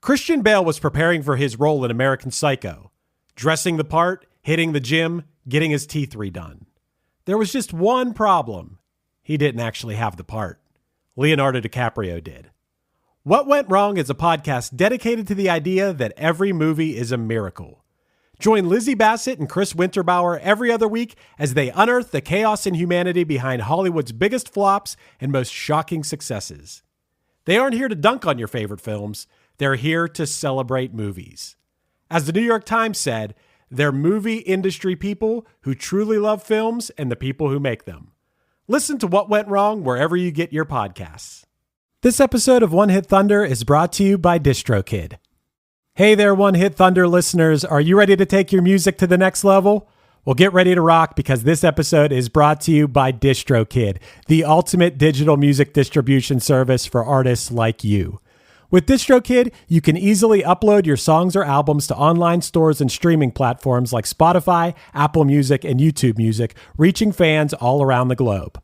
Christian Bale was preparing for his role in American Psycho, dressing the part, hitting the gym, getting his teeth redone. There was just one problem. He didn't actually have the part. Leonardo DiCaprio did. What Went Wrong is a podcast dedicated to the idea that every movie is a miracle. Join Lizzie Bassett and Chris Winterbauer every other week as they unearth the chaos and humanity behind Hollywood's biggest flops and most shocking successes. They aren't here to dunk on your favorite films. They're here to celebrate movies. As the New York Times said, they're movie industry people who truly love films and the people who make them. Listen to What Went Wrong wherever you get your podcasts. This episode of One Hit Thunder is brought to you by DistroKid. Hey there, One Hit Thunder listeners. Are you ready to take your music to the next level? Well, get ready to rock because this episode is brought to you by DistroKid, the ultimate digital music distribution service for artists like you. With DistroKid, you can easily upload your songs or albums to online stores and streaming platforms like Spotify, Apple Music, and YouTube Music, reaching fans all around the globe.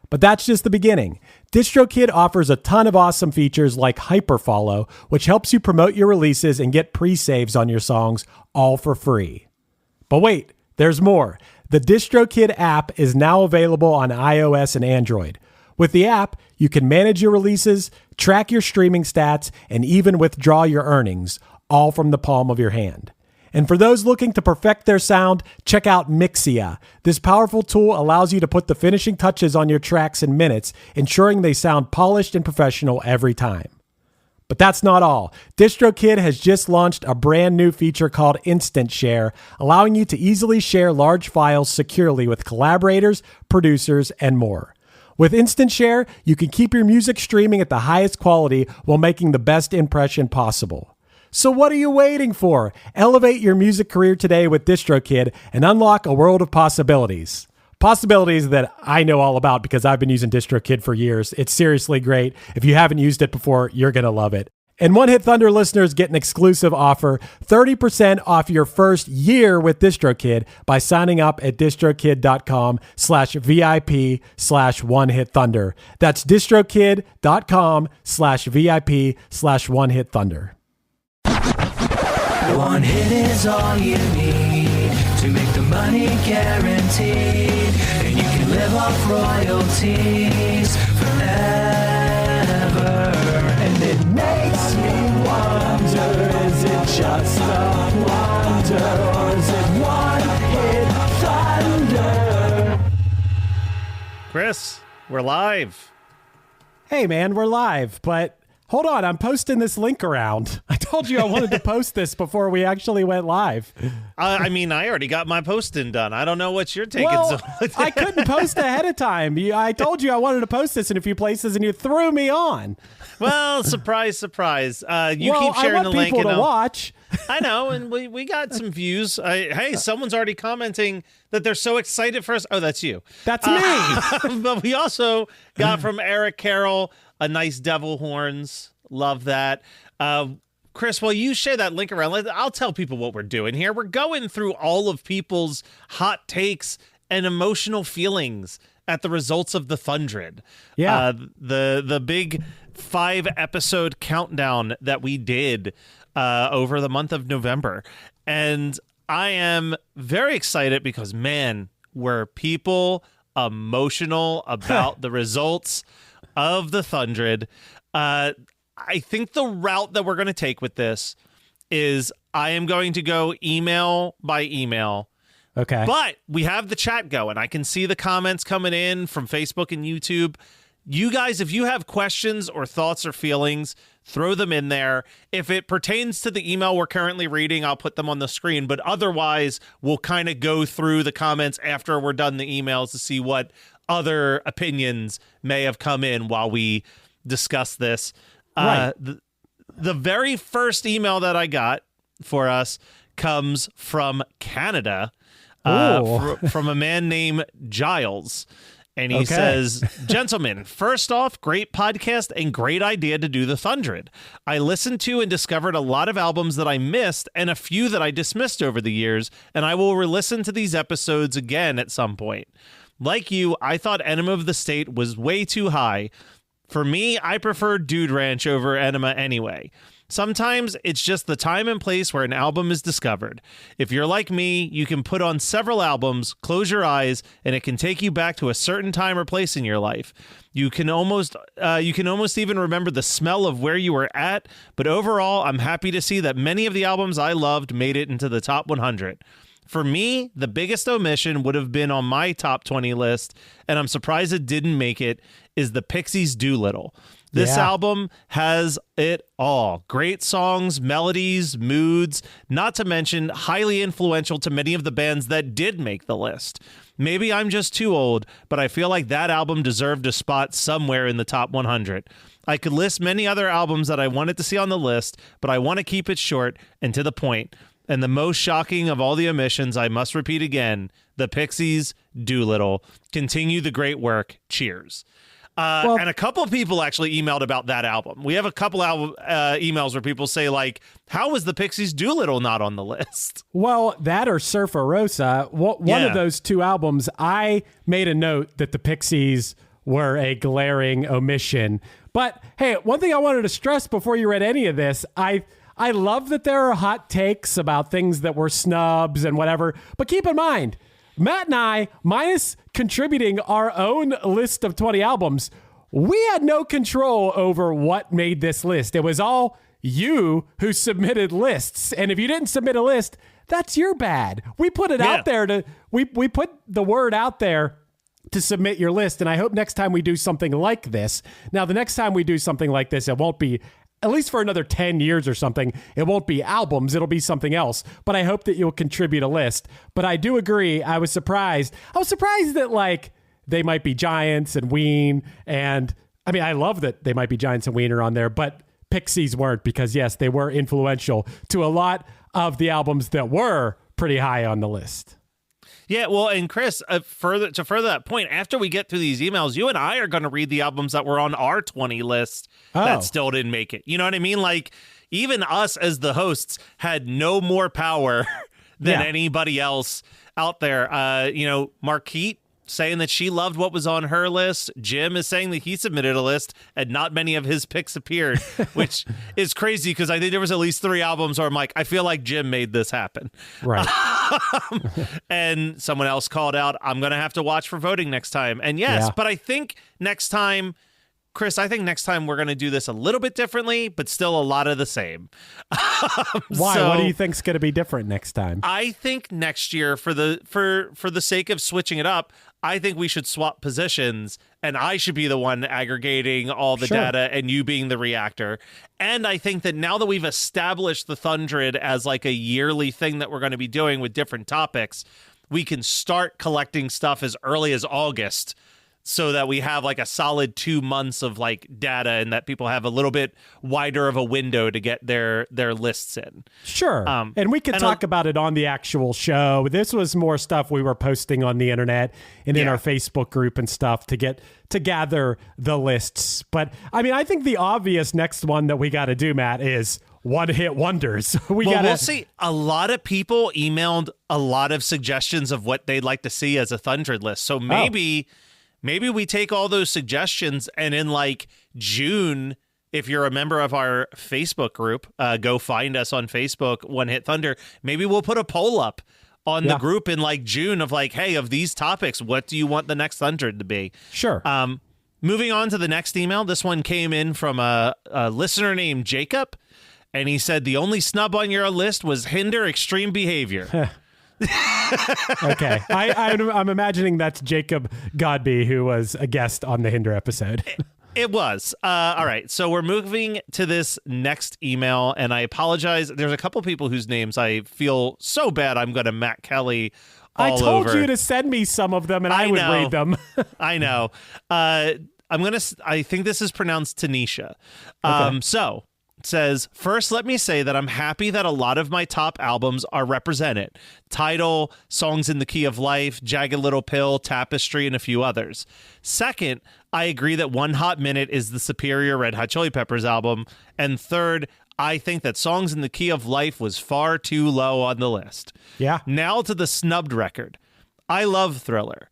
But that's just the beginning. DistroKid offers a ton of awesome features like Hyperfollow, which helps you promote your releases and get pre-saves on your songs, all for free. But wait, there's more. The DistroKid app is now available on iOS and Android. With the app, you can manage your releases, track your streaming stats, and even withdraw your earnings, all from the palm of your hand. And for those looking to perfect their sound, check out Mixia. This powerful tool allows you to put the finishing touches on your tracks in minutes, ensuring they sound polished and professional every time. But that's not all. DistroKid has just launched a brand new feature called Instant Share, allowing you to easily share large files securely with collaborators, producers, and more. With Instant Share, you can keep your music streaming at the highest quality while making the best impression possible. So what are you waiting for? Elevate your music career today with DistroKid and unlock a world of possibilities. Possibilities that I know all about because I've been using DistroKid for years. It's seriously great. If you haven't used it before, you're going to love it. And One Hit Thunder listeners get an exclusive offer, 30% off your first year with DistroKid by signing up at distrokid.com/VIP/OneHitThunder. That's distrokid.com/VIP/OneHitThunder. One hit is all you need to make the money guaranteed, and you can live off royalties forever. And it makes me wonder, is it just a wonder, or is it one hit thunder? Chris, we're live. Hey man, we're live, but hold on, I'm posting this link around. I told you I wanted to post this before we actually went live. I mean, I already got my posting done. I don't know what you're taking. Well, I couldn't post ahead of time. I told you I wanted to post this in a few places, and you threw me on. Well, surprise, surprise. You keep sharing I want the link. people to watch. I know, and we got some views. Hey, someone's already commenting that they're so excited for us. Oh, that's you. That's me. But we also got from Eric Carroll a nice devil horns. Love that. Chris, while you share that link around, I'll tell people what we're doing here. We're going through all of people's hot takes and emotional feelings at the results of the Thundred. Yeah. The big 5-episode countdown that we did over the month of November. And I am very excited because, man, were people emotional about the results of the Thundred. I think the route that we're going to take with this is I am going to go email by email. Okay. But we have the chat going. I can see the comments coming in from Facebook and YouTube. You guys, if you have questions or thoughts or feelings, throw them in there. If it pertains to the email we're currently reading, I'll put them on the screen. But otherwise, we'll kind of go through the comments after we're done the emails to see what other opinions may have come in while we discuss this. Right. The very first email that I got for us comes from Canada, from a man named Giles. And he says, gentlemen, first off, great podcast and great idea to do the Thundred. I listened to and discovered a lot of albums that I missed and a few that I dismissed over the years, and I will re-listen to these episodes again at some point. Like you, I thought Enema of the State was way too high. For me, I prefer Dude Ranch over Enema anyway. Sometimes it's just the time and place where an album is discovered. If you're like me, you can put on several albums, close your eyes, and it can take you back to a certain time or place in your life. You can almost even remember the smell of where you were at, but overall, I'm happy to see that many of the albums I loved made it into the top 100. For me, the biggest omission would have been on my top 20 list, and I'm surprised it didn't make it, is the Pixies' Doolittle. This album has it all. Great songs, melodies, moods, not to mention highly influential to many of the bands that did make the list. Maybe I'm just too old, but I feel like that album deserved a spot somewhere in the top 100. I could list many other albums that I wanted to see on the list, but I want to keep it short and to the point. And the most shocking of all the omissions, I must repeat again, the Pixies' Doolittle. Continue the great work. Cheers. And a couple of people actually emailed about that album. We have a couple emails where people say, like, how was the Pixies' Doolittle not on the list? Well, that or Surfer Rosa. One of those two albums, I made a note that the Pixies were a glaring omission. But, hey, one thing I wanted to stress before you read any of this, I love that there are hot takes about things that were snubs and whatever. But keep in mind, Matt and I, minus contributing our own list of 20 albums, we had no control over what made this list. It was all you who submitted lists. And if you didn't submit a list, that's your bad. We put it out there we put the word out there to submit your list. And I hope next time we do something like this. Now, the next time we do something like this, it won't be, at least for another 10 years or something, it won't be albums. It'll be something else. But I hope that you'll contribute a list. But I do agree. I was surprised. That, like, They Might Be Giants and Ween. And, I mean, I love that They Might Be Giants and Ween are on there. But Pixies weren't because, yes, they were influential to a lot of the albums that were pretty high on the list. Yeah, well, and Chris, further that point, after we get through these emails, you and I are going to read the albums that were on our 20 list that still didn't make it. You know what I mean? Like, even us as the hosts had no more power than anybody else out there. Marquette saying that she loved what was on her list. Jim is saying that he submitted a list and not many of his picks appeared, which is crazy because I think there was at least 3 albums where I'm like, I feel like Jim made this happen. Right. And someone else called out, I'm going to have to watch for voting next time. And but I think next time, Chris, we're going to do this a little bit differently, but still a lot of the same. Why? What do you think's going to be different next time? I think next year, for the sake of switching it up, I think we should swap positions, and I should be the one aggregating all the data and you being the reactor. And I think that now that we've established the Thundred as like a yearly thing that we're going to be doing with different topics, we can start collecting stuff as early as August so that we have like a solid 2 months of like data and that people have a little bit wider of a window to get their lists in. Sure. And we can talk about it on the actual show. This was more stuff we were posting on the internet and in our Facebook group and stuff to gather the lists. But I mean, I think the obvious next one that we got to do, Matt, is one-hit wonders. We'll see. A lot of people emailed a lot of suggestions of what they'd like to see as a Thundred list. So maybe we take all those suggestions and in like June, if you're a member of our Facebook group, go find us on Facebook, One Hit Thunder. Maybe we'll put a poll up on the group in like June of like, hey, of these topics, what do you want the next Thundred to be? Sure. Moving on to the next email. This one came in from a listener named Jacob. And he said, the only snub on your list was Hinder Extreme Behavior. Okay. I'm imagining that's Jacob Godby, who was a guest on the Hinder episode. It was. All right. So we're moving to this next email, and I apologize. There's a couple people whose names I feel so bad I'm going to Matt Kelly all over. I told you to send me some of them, and I would read them. I know. I think this is pronounced Tanisha. So it says, first, let me say that I'm happy that a lot of my top albums are represented. Tidal, Songs in the Key of Life, Jagged Little Pill, Tapestry, and a few others. Second, I agree that One Hot Minute is the superior Red Hot Chili Peppers album. And third, I think that Songs in the Key of Life was far too low on the list. Yeah. Now to the snubbed record. I love Thriller,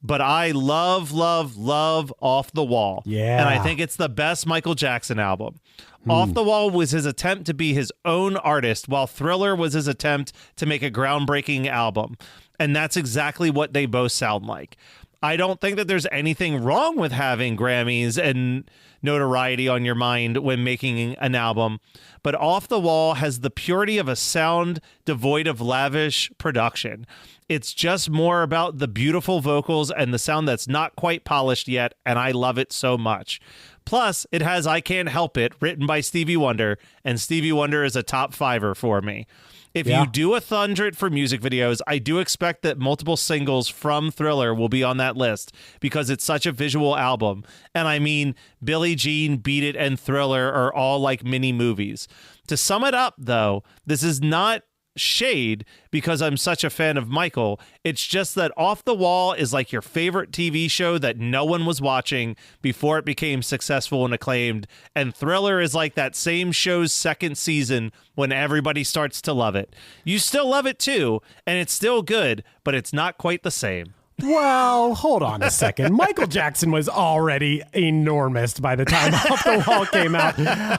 but I love Off the Wall. Yeah. And I think it's the best Michael Jackson album. Off the Wall was his attempt to be his own artist, while Thriller was his attempt to make a groundbreaking album. And that's exactly what they both sound like. I don't think that there's anything wrong with having Grammys and notoriety on your mind when making an album, but Off the Wall has the purity of a sound devoid of lavish production. It's just more about the beautiful vocals and the sound that's not quite polished yet, and I love it so much. Plus, it has I Can't Help It, written by Stevie Wonder, and Stevie Wonder is a top fiver for me. If you do a Thundred for music videos, I do expect that multiple singles from Thriller will be on that list because it's such a visual album. And I mean, Billie Jean, Beat It, and Thriller are all like mini movies. To sum it up, though, this is not shade because I'm such a fan of Michael. It's just that Off the Wall is like your favorite TV show that no one was watching before it became successful and acclaimed, and Thriller is like that same show's second season when everybody starts to love it. You still love it too, and it's still good, but it's not quite the same. Well, hold on a second. Michael Jackson was already enormous by the time Off the Wall came out.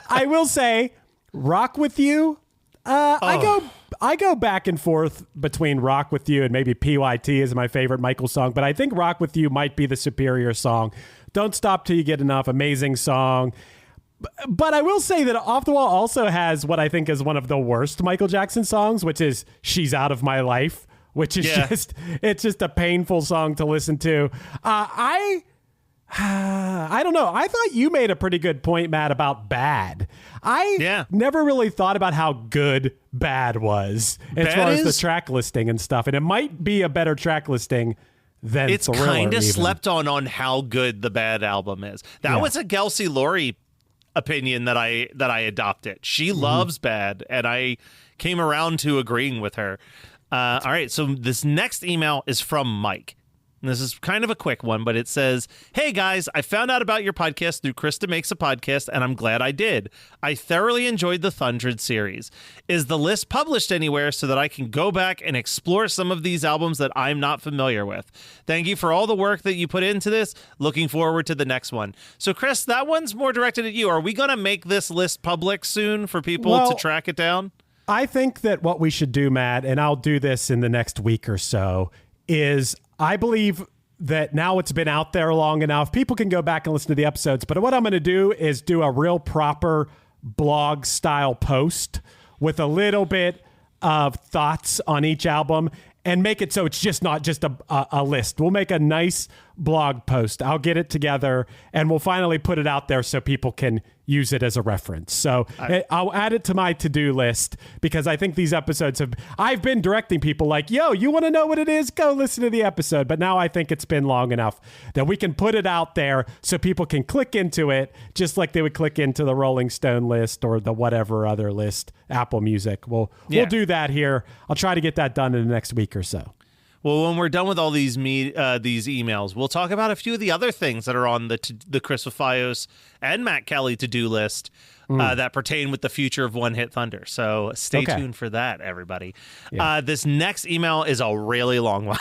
I will say, Rock With You, I go back and forth between Rock With You and maybe PYT is my favorite Michael song, but I think Rock With You might be the superior song. Don't Stop Till You Get Enough, amazing song. But I will say that Off the Wall also has what I think is one of the worst Michael Jackson songs, which is She's Out of My Life, which is it's just a painful song to listen to. I don't know. I thought you made a pretty good point, Matt, about Bad. I never really thought about how good Bad was as far as the track listing and stuff. And it might be a better track listing than it's Thriller. It's kind of slept on how good the Bad album is. That was a Kelsey Laurie opinion that I adopted. She loves Bad, and I came around to agreeing with her. All right, so this next email is from Mike. And this is kind of a quick one, but it says, "Hey guys, I found out about your podcast through Krista Makes a Podcast, and I'm glad I did. I thoroughly enjoyed the Thundred series. Is the list published anywhere so that I can go back and explore some of these albums that I'm not familiar with? Thank you for all the work that you put into this. Looking forward to the next one." So Chris, that one's more directed at you. Are we going to make this list public soon for people to track it down? I think that what we should do, Matt, and I'll do this in the next week or so, is I believe that now it's been out there long enough, people can go back and listen to the episodes. But what I'm going to do is do a real proper blog style post with a little bit of thoughts on each album and make it so it's just not just a list. We'll make a nice blog post. I'll get it together and we'll finally put it out there so people can use it as a reference. So I'll add it to my to-do list because I think these episodes I've been directing people like, yo, you want to know what it is? Go listen to the episode. But now I think it's been long enough that we can put it out there so people can click into it just like they would click into the Rolling Stone list or the whatever other list, Apple Music. We'll do that here. I'll try to get that done in the next week or so. Well, when we're done with all these emails, we'll talk about a few of the other things that are on the Chris Fios and Matt Kelly to-do list that pertain with the future of One Hit Thunder. So stay tuned for that, everybody. Yeah. This next email is a really long one.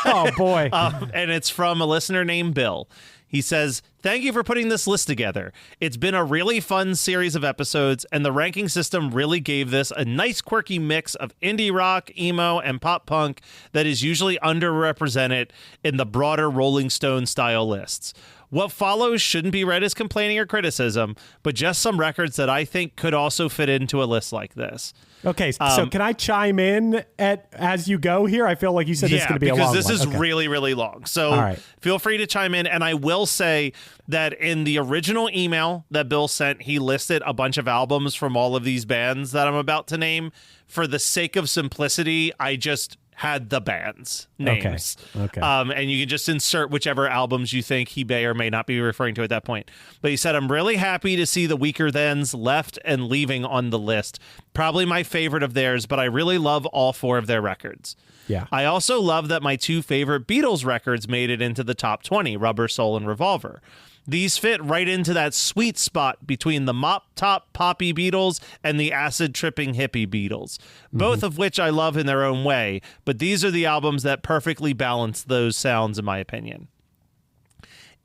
Oh, boy. And it's from a listener named Bill. He says, "Thank you for putting this list together. It's been a really fun series of episodes, and the ranking system really gave this a nice quirky mix of indie rock, emo, and pop punk that is usually underrepresented in the broader Rolling Stone style lists. What follows shouldn't be read as complaining or criticism, but just some records that I think could also fit into a list like this." Okay, so can I chime in as you go here? I feel like you said this is going to be a long one. because this is really, really long. So feel free to chime in. And I will say that in the original email that Bill sent, he listed a bunch of albums from all of these bands that I'm about to name. For the sake of simplicity, I just had the band's names. Okay. And you can just insert whichever albums you think he may or may not be referring to at that point. But he said, "I'm really happy to see the Weaker Thans left and leaving on the list. Probably my favorite of theirs, but I really love all four of their records. Yeah. I also love that my two favorite Beatles records made it into the top 20, Rubber Soul and Revolver. These fit right into that sweet spot between the mop-top poppy Beatles and the acid-tripping hippie Beatles, both of which I love in their own way, but these are the albums that perfectly balance those sounds, in my opinion.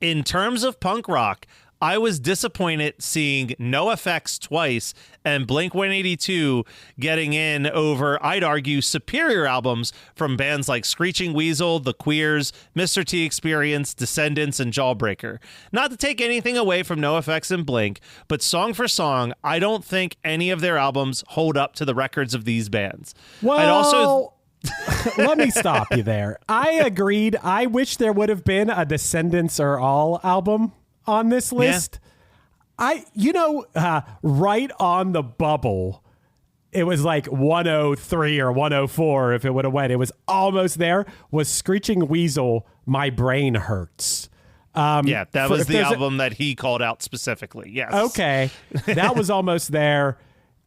In terms of punk rock, I was disappointed seeing NoFX twice and Blink-182 getting in over, I'd argue, superior albums from bands like Screeching Weasel, The Queers, Mr. T Experience, Descendants, and Jawbreaker. Not to take anything away from NoFX and Blink, but song for song, I don't think any of their albums hold up to the records of these bands. Well, let me stop you there. I agreed. I wish there would have been a Descendants Are All album on this list. Right on the bubble, it was like 103 or 104 if it would have went. It was almost there. Was Screeching Weasel, My Brain Hurts. That was the album that he called out specifically. Yes. Okay. That was almost there.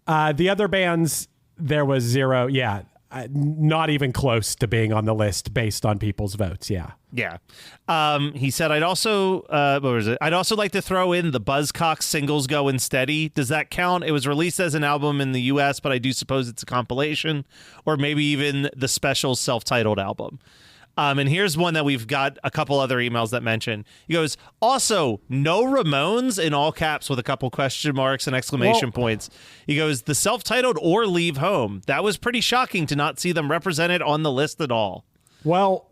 The other bands, there was zero. Yeah. Not even close to being on the list based on people's votes. Yeah. Yeah. He said, I'd also like to throw in the Buzzcocks Singles Goin' Steady. Does that count? It was released as an album in the US, but I do suppose it's a compilation, or maybe even the special self-titled album. And here's one that we've got a couple other emails that mention. He goes, also, no Ramones, in all caps with a couple question marks and exclamation points. He goes, the self-titled or Leave Home. That was pretty shocking to not see them represented on the list at all. Well,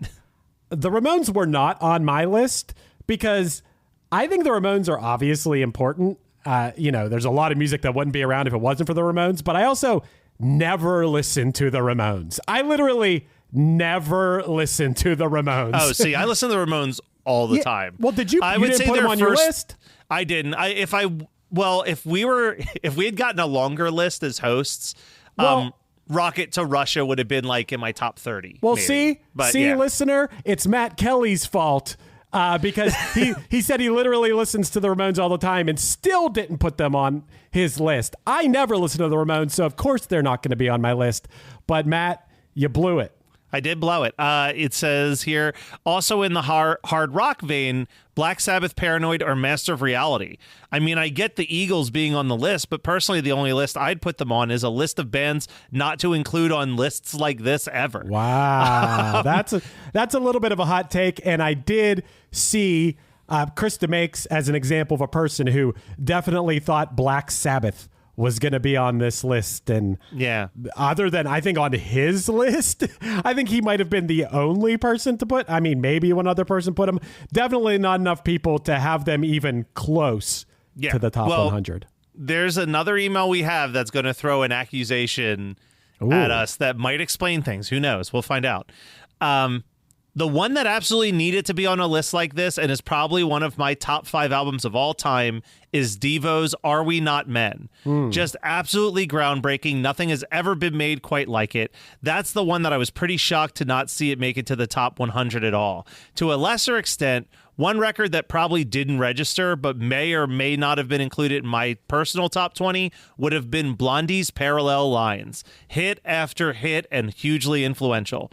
the Ramones were not on my list because I think the Ramones are obviously important. There's a lot of music that wouldn't be around if it wasn't for the Ramones, but I also never listened to the Ramones. I literally never listened to the Ramones. Oh, see, I listen to the Ramones all the time. Well, did you? I would say put them on your list. I didn't. If we had gotten a longer list as hosts, Rocket to Russia would have been like in my top 30. Well, maybe. Listener, it's Matt Kelly's fault because he said he literally listens to the Ramones all the time and still didn't put them on his list. I never listen to the Ramones, so of course they're not going to be on my list. But Matt, you blew it. I did blow it. It says here, also in the hard rock vein, Black Sabbath, Paranoid, or Master of Reality. I mean, I get the Eagles being on the list, but personally, the only list I'd put them on is a list of bands not to include on lists like this ever. Wow. That's a little bit of a hot take, and I did see Krista Makes as an example of a person who definitely thought Black Sabbath was going to be on this list. And other than, I think, on his list, I think he might have been the only person to put. I mean, maybe one other person put him. Definitely not enough people to have them even close to the top 100. There's another email we have that's going to throw an accusation at us that might explain things. Who knows? We'll find out. The one that absolutely needed to be on a list like this, and is probably one of my top 5 albums of all time, is Devo's Are We Not Men? Just absolutely groundbreaking. Nothing has ever been made quite like it. That's the one that I was pretty shocked to not see it make it to the top 100 at all. To a lesser extent, one record that probably didn't register, but may or may not have been included in my personal top 20, would have been Blondie's Parallel Lines. Hit after hit and hugely influential.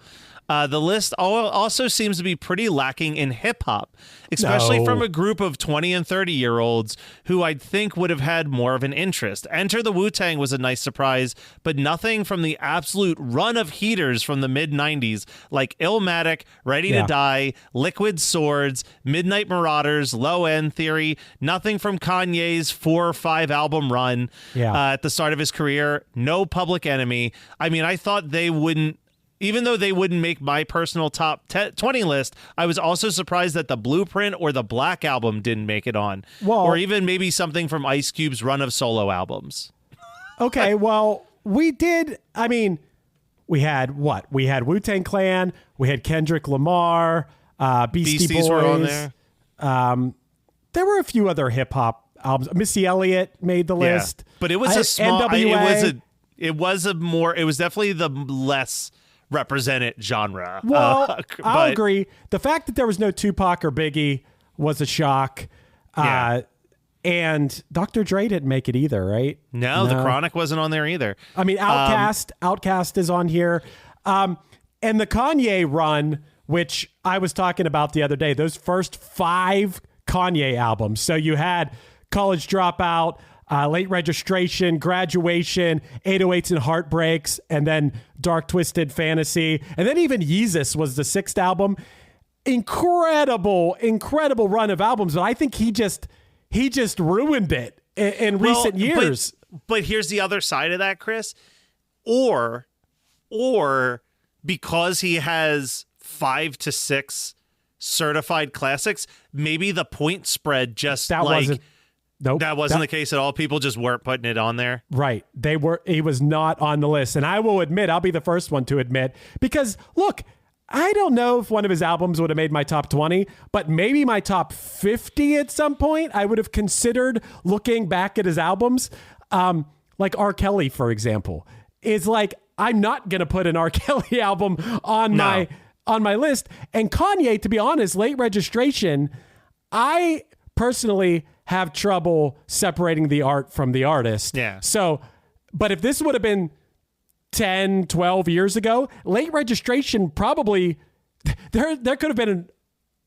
The list also seems to be pretty lacking in hip-hop, especially from a group of 20 and 30-year-olds who I'd think would have had more of an interest. Enter the Wu-Tang was a nice surprise, but nothing from the absolute run of heaters from the mid-90s like Illmatic, Ready to Die, Liquid Swords, Midnight Marauders, Low End Theory, nothing from Kanye's 4 or 5 album run at the start of his career, no Public Enemy. I mean, I thought they wouldn't. Even though they wouldn't make my personal top 20 list, I was also surprised that the Blueprint or the Black Album didn't make it on. Or even maybe something from Ice Cube's run of solo albums. Okay, well, we did. I mean, we had what? We had Wu-Tang Clan. We had Kendrick Lamar. Beastie Boys were on there. There were a few other hip-hop albums. Missy Elliott made the list. But it was a small... NWA. It was definitely the less... represented genre. Well, I'll agree. The fact that there was no Tupac or Biggie was a shock. And Dr. Dre didn't make it either, right? No, The Chronic wasn't on there either. I mean, Outkast is on here. And the Kanye run, which I was talking about the other day, those first 5 Kanye albums. So you had College Dropout, Late Registration, Graduation, 808s and Heartbreaks, and then Dark Twisted Fantasy. And then even Yeezus was the 6th album. Incredible run of albums. But I think he just ruined it in recent years. But here's the other side of that, Chris. Or because he has 5 to 6 certified classics, maybe the point spread just that wasn't the case at all. People just weren't putting it on there. Right. He was not on the list. And I will admit, I'll be the first one to admit, because look, I don't know if one of his albums would have made my top 20, but maybe my top 50 at some point. I would have considered looking back at his albums. Like R. Kelly, for example, is like, I'm not going to put an R. Kelly album on my list. And Kanye, to be honest, Late Registration, I personally have trouble separating the art from the artist. Yeah. So, but if this would have been 10, 12 years ago, Late Registration probably, there could have been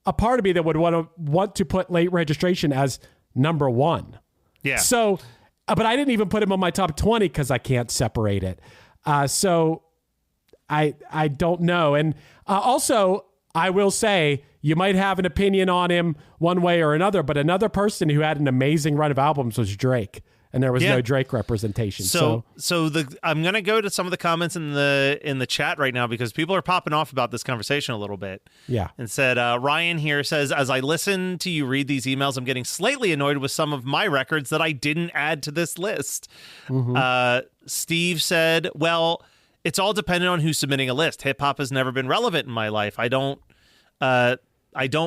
a part of me that would want to put Late Registration as number 1. Yeah. So, but I didn't even put him on my top 20 because I can't separate it. So I don't know. And also, I will say, you might have an opinion on him one way or another, but another person who had an amazing run of albums was Drake, and there was no Drake representation. So I'm going to go to some of the comments in the chat right now, because people are popping off about this conversation a little bit. Yeah. And said, Ryan here says, as I listen to you read these emails, I'm getting slightly annoyed with some of my records that I didn't add to this list. Mm-hmm. Steve said, well, it's all dependent on who's submitting a list. Hip hop has never been relevant in my life. I don't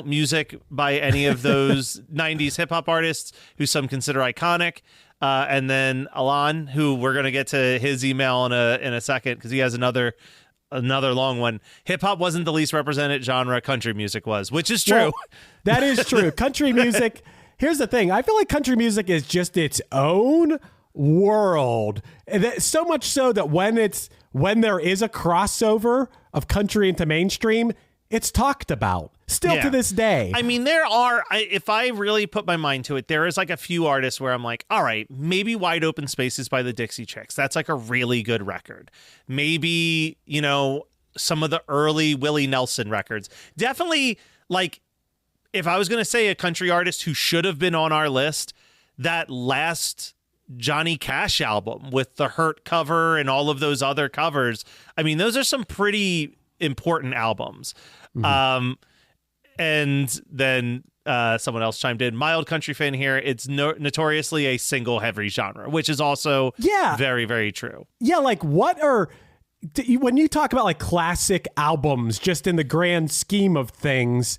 music by any of those 90s hip hop artists who some consider iconic. And then Alon, who we're going to get to his email in a second, because he has another long one. Hip hop wasn't the least represented genre. Country music was, which is true. Well, that is true. Country music. Here's the thing. I feel like country music is just its own world. And so much so that when there is a crossover of country into mainstream, it's talked about still to this day. I mean, if I really put my mind to it, there is like a few artists where I'm like, all right, maybe Wide Open Spaces by the Dixie Chicks. That's like a really good record. Maybe, some of the early Willie Nelson records. Definitely, like, if I was going to say a country artist who should have been on our list, that last Johnny Cash album with the Hurt cover and all of those other covers. I mean, those are some pretty important albums. Mm-hmm. And then someone else chimed in, mild country fan here. It's notoriously a single heavy genre, which is also very, very true. Yeah. Like when you talk about like classic albums, just in the grand scheme of things,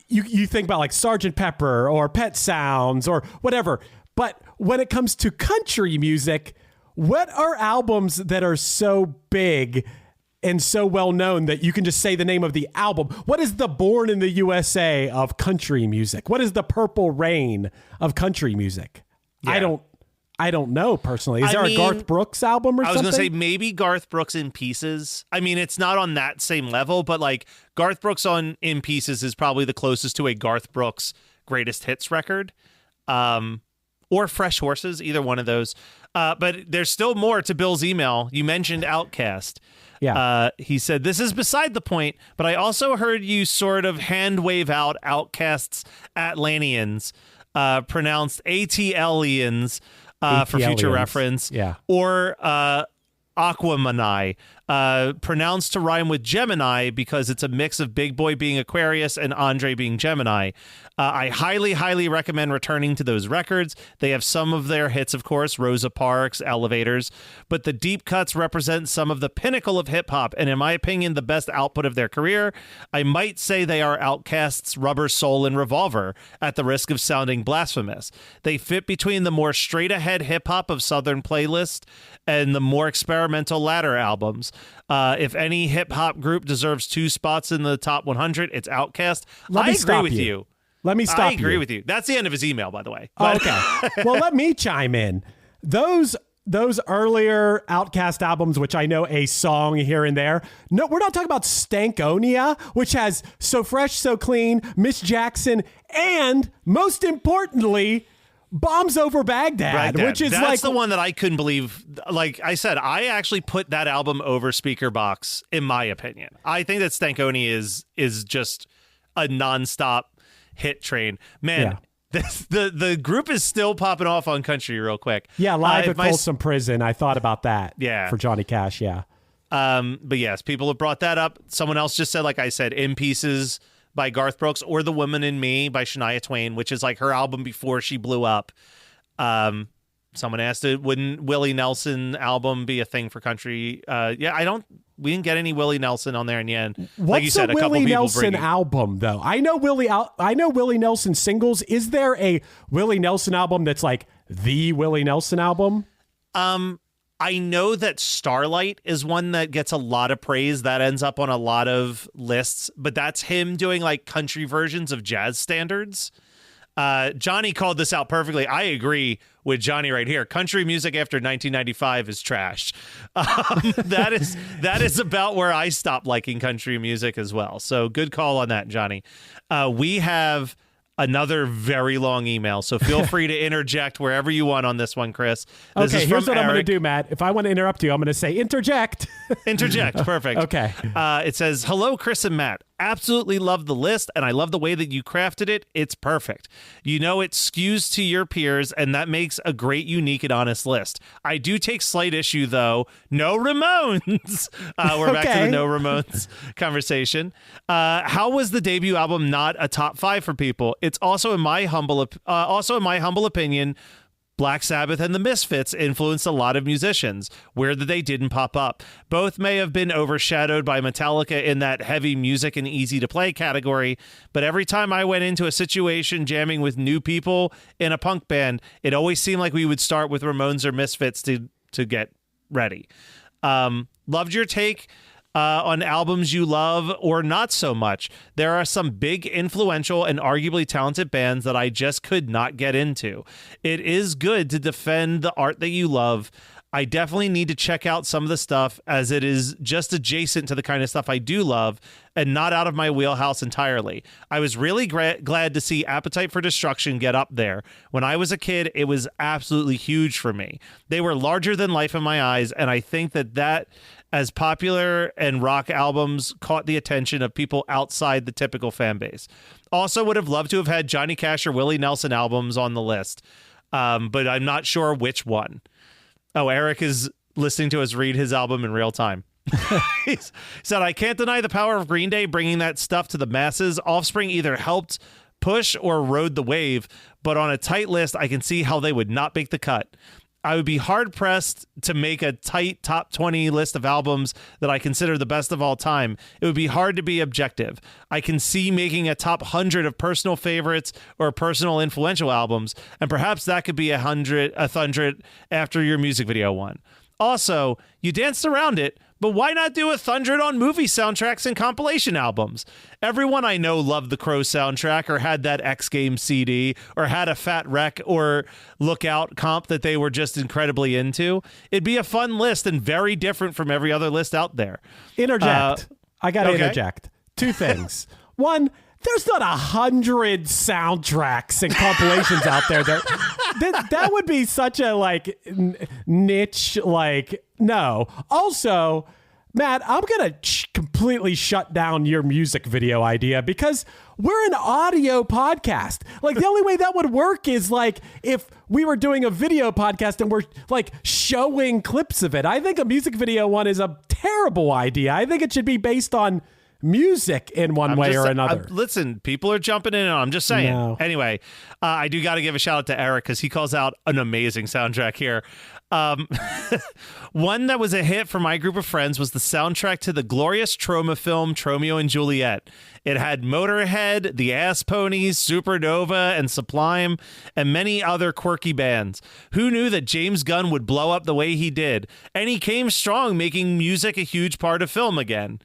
you think about like Sgt. Pepper or Pet Sounds or whatever. But when it comes to country music, what are albums that are so big and so well known that you can just say the name of the album? What is the Born in the USA of country music? What is the Purple Rain of country music? Yeah. I don't know personally. Is there a Garth Brooks album or something? I was going to say maybe Garth Brooks in Pieces. I mean, it's not on that same level, but like Garth Brooks on In Pieces is probably the closest to a Garth Brooks greatest hits record. Or Fresh Horses, either one of those. But there's still more to Bill's email. You mentioned Outkast. Yeah. He said, this is beside the point, but I also heard you sort of hand wave out Outkast's Atlanteans, pronounced ATLians for future reference. Yeah. Or Aquamanai, pronounced to rhyme with Gemini because it's a mix of Big Boy being Aquarius and Andre being Gemini. I highly, highly recommend returning to those records. They have some of their hits, of course, Rosa Parks, Elevators, but the deep cuts represent some of the pinnacle of hip-hop, and in my opinion, the best output of their career. I might say they are Outkast's Rubber Soul and Revolver, at the risk of sounding blasphemous. They fit between the more straight-ahead hip-hop of Southern Playlist and the more experimental latter albums. If any hip-hop group deserves 2 spots in the top 100, it's Outkast. I agree with you. Let me stop you. I agree with you. That's the end of his email, by the way. Oh, okay. Well, let me chime in. Those those earlier Outkast albums, which I know a song here and there. No, we're not talking about Stankonia, which has So Fresh, So Clean, Miss Jackson, and most importantly, Bombs Over Baghdad, which is that's the one that I couldn't believe. Like I said, I actually put that album over Speaker Box, in my opinion. I think that Stankonia is just a nonstop hit train. Man, the group is still popping off on country real quick. Yeah, live at Folsom Prison. I thought about that. Yeah. For Johnny Cash, yeah. But yes, people have brought that up. Someone else just said, like I said, In Pieces by Garth Brooks, or The Woman in Me by Shania Twain, which is like her album before she blew up. Someone asked, wouldn't Willie Nelson album be a thing for country? We didn't get any Willie Nelson on there in the end. Like you said, a couple Willie people Nelson album though? I know Willie Nelson singles. Is there a Willie Nelson album that's like the Willie Nelson album? I know that Starlight is one that gets a lot of praise. That ends up on a lot of lists, but that's him doing like country versions of jazz standards. Johnny called this out perfectly. I agree with Johnny right here. Country music after 1995 is trash. That is about where I stopped liking country music as well. So good call on that, Johnny. We have another very long email, so feel free to interject wherever you want on this one, Chris. Okay, here's what I'm going to do, Matt. If I want to interrupt you, I'm going to say interject. Interject. Perfect. Okay. It says, hello, Chris and Matt. Absolutely love the list, and I love the way that you crafted it. It's perfect. You know, it skews to your peers, and that makes a great, unique, and honest list. I do take slight issue, though. No Ramones. We're back to the no Ramones conversation. How was the debut album not a top 5 for people? It's also in my humble opinion, Black Sabbath and the Misfits influenced a lot of musicians. Weird that they didn't pop up. Both may have been overshadowed by Metallica in that heavy music and easy to play category, but every time I went into a situation jamming with new people in a punk band, it always seemed like we would start with Ramones or Misfits to get ready. Loved your take on albums you love or not so much. There are some big, influential, and arguably talented bands that I just could not get into. It is good to defend the art that you love. I definitely need to check out some of the stuff, as it is just adjacent to the kind of stuff I do love and not out of my wheelhouse entirely. I was really glad to see Appetite for Destruction get up there. When I was a kid, it was absolutely huge for me. They were larger than life in my eyes, and I think that as popular and rock albums caught the attention of people outside the typical fan base. Also would have loved to have had Johnny Cash or Willie Nelson albums on the list, but I'm not sure which one. Oh, Eric is listening to us read his album in real time. He said, I can't deny the power of Green Day bringing that stuff to the masses. Offspring either helped push or rode the wave, but on a tight list, I can see how they would not make the cut. I would be hard-pressed to make a tight top 20 list of albums that I consider the best of all time. It would be hard to be objective. I can see making a top 100 of personal favorites or personal influential albums, and perhaps that could be a Thundred after your music video one. Also, you danced around it, but why not do a Thundred on movie soundtracks and compilation albums? Everyone I know loved the Crow soundtrack, or had that X Games CD, or had a Fat Wreck or Lookout comp that they were just incredibly into. It'd be a fun list and very different from every other list out there. Interject. I got to interject. Two things. One, there's not 100 soundtracks and compilations out there. That would be such a niche, no. Also, Matt, I'm going to completely shut down your music video idea, because we're an audio podcast. The only way that would work is if we were doing a video podcast and we're showing clips of it. I think a music video one is a terrible idea. I think it should be based on music in one way or another. Listen, people are jumping in, and I'm just saying. No. Anyway, I do got to give a shout out to Eric, because he calls out an amazing soundtrack here. One that was a hit for my group of friends was the soundtrack to the glorious Troma film Tromeo and Juliet. It had Motorhead, the Ass Ponies, Supernova, and Sublime, and many other quirky bands. Who knew that James Gunn would blow up the way he did? And he came strong, making music a huge part of film again.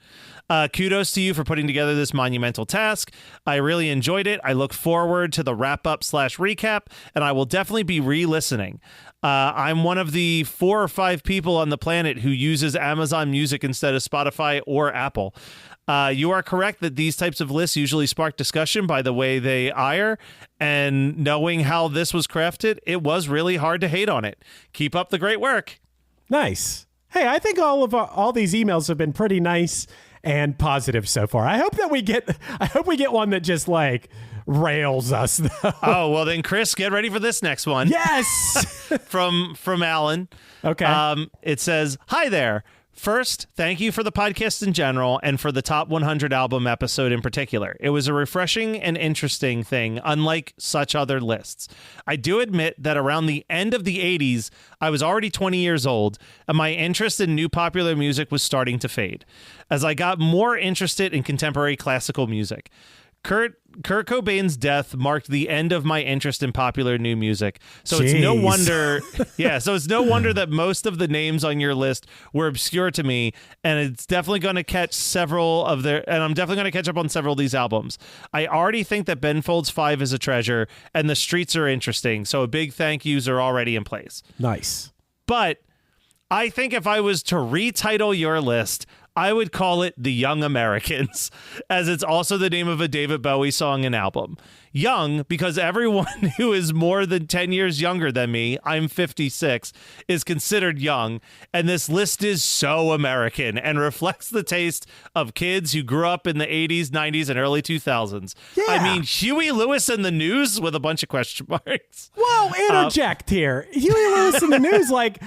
Kudos to you for putting together this monumental task. I really enjoyed it. I look forward to the wrap-up /recap, and I will definitely be re-listening. I'm one of the 4 or 5 people on the planet who uses Amazon Music instead of Spotify or Apple. You are correct that these types of lists usually spark discussion by the way they are, and knowing how this was crafted, it was really hard to hate on it. Keep up the great work. Nice. Hey, I think all these emails have been pretty nice and positive so far. I hope we get one that just like rails us though. Oh, well then, Chris, get ready for this next one. Yes. from Alan. Okay. It says, "Hi there. First, thank you for the podcast in general and for the top 100 album episode in particular. It was a refreshing and interesting thing, unlike such other lists. I do admit that around the end of the 80s, I was already 20 years old, and my interest in new popular music was starting to fade, as I got more interested in contemporary classical music. Kurt Cobain's death marked the end of my interest in popular new music. So It's no wonder, it's no wonder that most of the names on your list were obscure to me, and I'm definitely going to catch up on several of these albums. I already think that Ben Folds 5 is a treasure, and the Streets are interesting, so a big thank yous are already in place. Nice. But I think if I was to retitle your list, I would call it The Young Americans, as it's also the name of a David Bowie song and album. Young, because everyone who is more than 10 years younger than me, I'm 56, is considered young, and this list is so American and reflects the taste of kids who grew up in the 80s, 90s, and early 2000s. Yeah. I mean, Huey Lewis and the News with a bunch of question marks. Whoa, interject here. Huey Lewis and the News, like...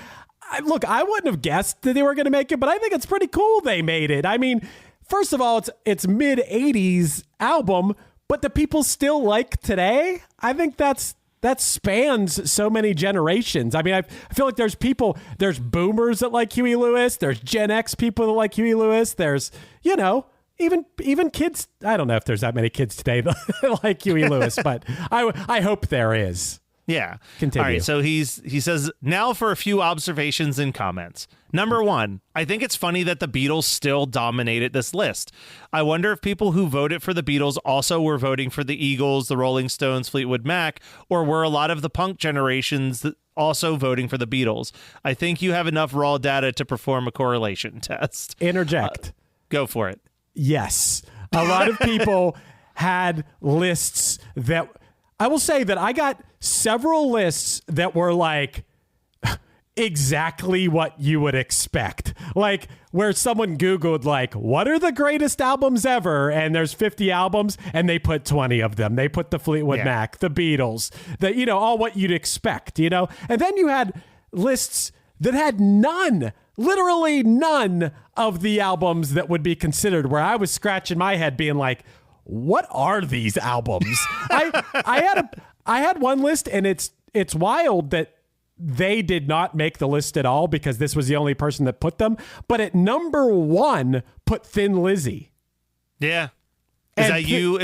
Look, I wouldn't have guessed that they were going to make it, but I think it's pretty cool they made it. I mean, first of all, it's mid-'80s album, but the people still like today. I think that spans so many generations. I mean, I feel like there's boomers that like Huey Lewis. There's Gen X people that like Huey Lewis. There's, even kids. I don't know if there's that many kids today that like Huey Lewis, but I hope there is. Yeah. Continue. All right. So he says, now for a few observations and comments. Number 1, I think it's funny that the Beatles still dominated this list. I wonder if people who voted for the Beatles also were voting for the Eagles, the Rolling Stones, Fleetwood Mac, or were a lot of the punk generations also voting for the Beatles. I think you have enough raw data to perform a correlation test. Interject. Go for it. Yes. A lot of people had lists that... I will say that I got several lists that were like exactly what you would expect. Like where someone Googled like, what are the greatest albums ever? And there's 50 albums and they put 20 of them. They put the Fleetwood Mac, the Beatles, all what you'd expect, And then you had lists that had literally none of the albums that would be considered, where I was scratching my head being like, what are these albums? I had one list, and it's wild that they did not make the list at all because this was the only person that put them. But at number 1, put Thin Lizzy. Yeah. Is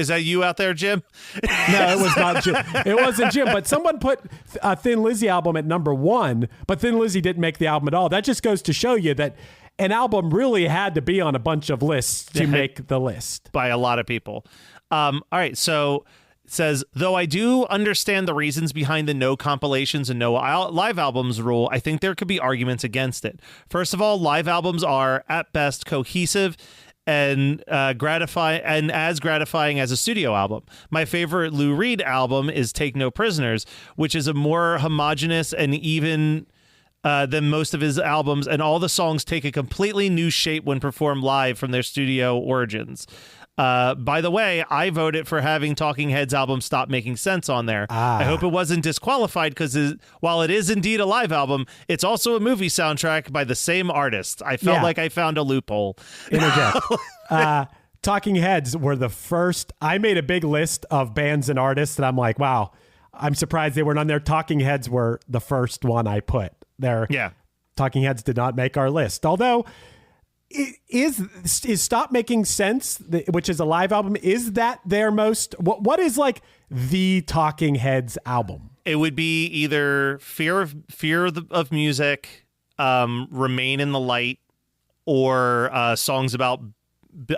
that you out there, Jim? No, it was not Jim. It wasn't Jim, but someone put a Thin Lizzy album at number 1, but Thin Lizzy didn't make the album at all. That just goes to show you that an album really had to be on a bunch of lists to make the list. By a lot of people. All right, so it says, though I do understand the reasons behind the no compilations and no live albums rule, I think there could be arguments against it. First of all, live albums are, at best, cohesive and as gratifying as a studio album. My favorite Lou Reed album is Take No Prisoners, which is a more homogeneous and even... than most of his albums, and all the songs take a completely new shape when performed live from their studio origins. By the way, I voted for having Talking Heads album Stop Making Sense on there. I hope it wasn't disqualified because while it is indeed a live album, it's also a movie soundtrack by the same artist. I felt like I found a loophole. Interject. Talking Heads were the first. I made a big list of bands and artists, and I'm like, wow, I'm surprised they weren't on there. Talking Heads were the first one I put. Talking Heads did not make our list. Although, is Stop Making Sense, which is a live album, is that their most... What is like the Talking Heads album? It would be either Fear of Music, Remain in the Light, or songs about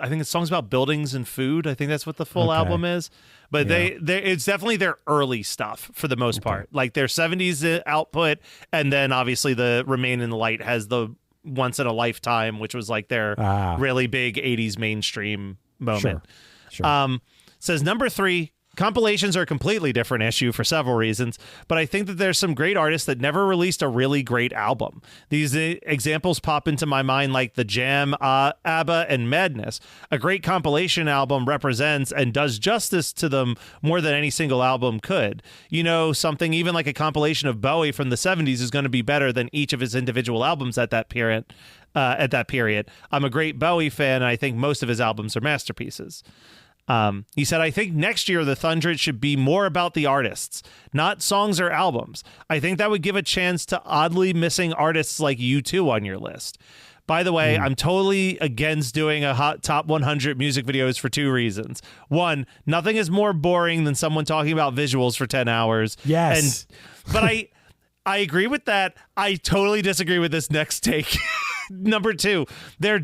I think it's songs about buildings and food. I think that's what the full album is. But it's definitely their early stuff for the most part. Like their 70s output, and then obviously the Remain in the Light has the Once in a Lifetime, which was like their really big 80s mainstream moment. Sure. Says number 3, compilations are a completely different issue for several reasons, but I think that there's some great artists that never released a really great album. These examples pop into my mind like The Jam, ABBA, and Madness. A great compilation album represents and does justice to them more than any single album could. You know, something even like a compilation of Bowie from the 70s is going to be better than each of his individual albums at that period. I'm a great Bowie fan, and I think most of his albums are masterpieces. He said, I think next year the Thundred should be more about the artists, not songs or albums. I think that would give a chance to oddly missing artists like U2 on your list. By the way, I'm totally against doing a hot top 100 music videos for 2 reasons. 1, nothing is more boring than someone talking about visuals for 10 hours. Yes. But I agree with that. I totally disagree with this next take. Number 2, there are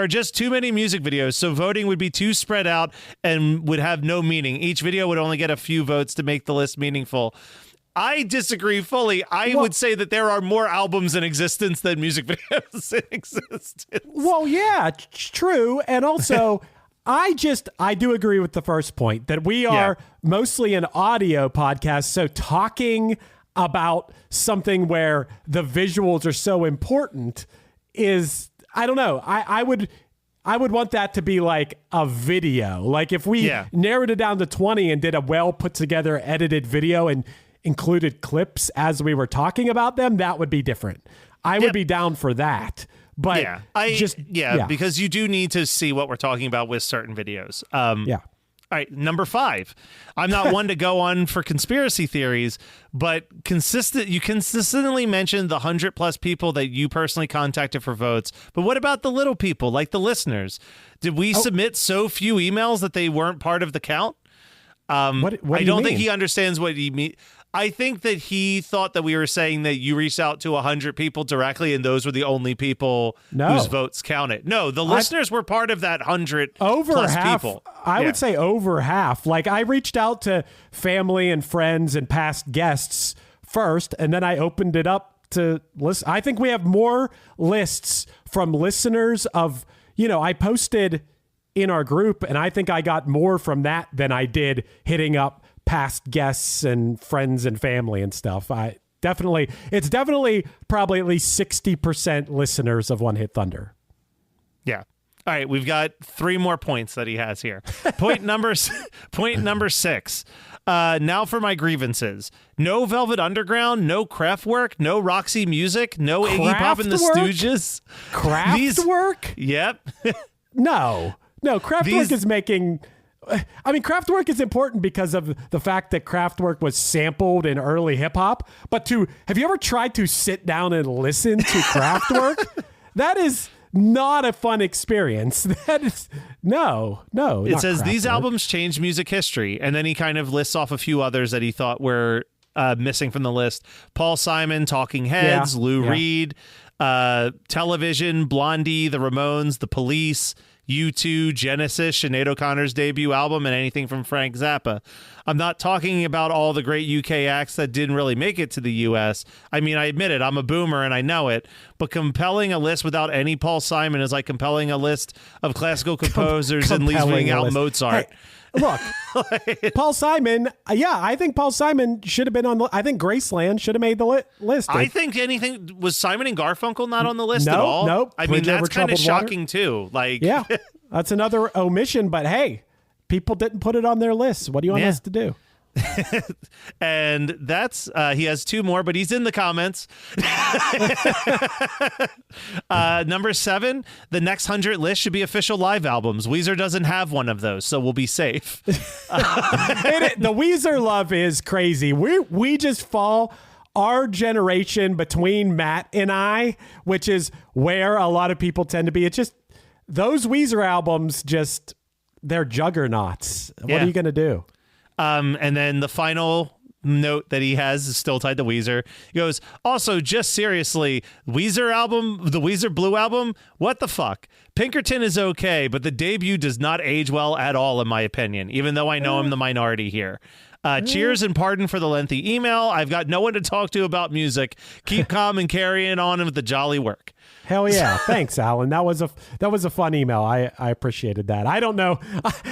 just too many music videos, so voting would be too spread out and would have no meaning. Each video would only get a few votes to make the list meaningful. I disagree fully. I would say that there are more albums in existence than music videos in existence. Well, yeah, true. And also, I do agree with the first point that we are mostly an audio podcast, so talking about something where the visuals are so important is, I don't know. I would want that to be like a video. Like if we narrowed it down to 20 and did a well put together edited video and included clips as we were talking about them, that would be different. I would be down for that. But because you do need to see what we're talking about with certain videos. All right, number 5. I'm not one to go on for conspiracy theories, but you consistently mentioned the 100+ people that you personally contacted for votes. But what about the little people, like the listeners? Did we submit so few emails that they weren't part of the count? What I don't think he understands what he means. I think that he thought that we were saying that you reached out to 100 people directly, and those were the only people whose votes counted. No, the listeners were part of that 100 over plus half, people. I would say over half. Like I reached out to family and friends and past guests first, and then I opened it up to listen. I think we have more lists from listeners of, I posted in our group, and I think I got more from that than I did hitting up past guests and friends and family and stuff. It's definitely probably at least 60% listeners of One Hit Thunder. Yeah. All right, we've got 3 more points that he has here. Point number 6. Now for my grievances. No Velvet Underground, no Kraftwerk, no Roxy Music, no Iggy Pop and the Stooges. Kraftwerk? Yep. No, Kraftwerk is making... I mean, Kraftwerk is important because of the fact that Kraftwerk was sampled in early hip hop. But have you ever tried to sit down and listen to Kraftwerk? That is not a fun experience. That is no. It says these albums changed music history, and then he kind of lists off a few others that he thought were missing from the list: Paul Simon, Talking Heads, Lou Reed, Television, Blondie, The Ramones, The Police, U2, Genesis, Sinead O'Connor's debut album, and anything from Frank Zappa. I'm not talking about all the great UK acts that didn't really make it to the US. I mean, I admit it, I'm a boomer and I know it, but compelling a list without any Paul Simon is like compelling a list of classical composers and leaving out Mozart. Hey, look, Paul Simon, I think Paul Simon should have been on I think Graceland should have made the list. I think was Simon and Garfunkel not on the list at all? Nope. I mean, that's kind of shocking too. Yeah, that's another omission, but hey, people didn't put it on their list. What do you want us to do? And that's he has 2 more, but he's in the comments. Number 7, the next 100 list should be official live albums. Weezer doesn't have one of those, so we'll be safe. The Weezer love is crazy. We just fall our generation between Matt and I, which is where a lot of people tend to be. It's just those Weezer albums, they're juggernauts. What are you going to do? And then the final note that he has is still tied to Weezer. He goes, also, just seriously, Weezer album, the Weezer Blue album, what the fuck? Pinkerton is okay, but the debut does not age well at all, in my opinion, even though I know I'm the minority here. Cheers and pardon for the lengthy email. I've got no one to talk to about music. Keep calm and carrying on with the jolly work. Hell yeah. Thanks, Alan. That was a fun email. I appreciated that. I don't know.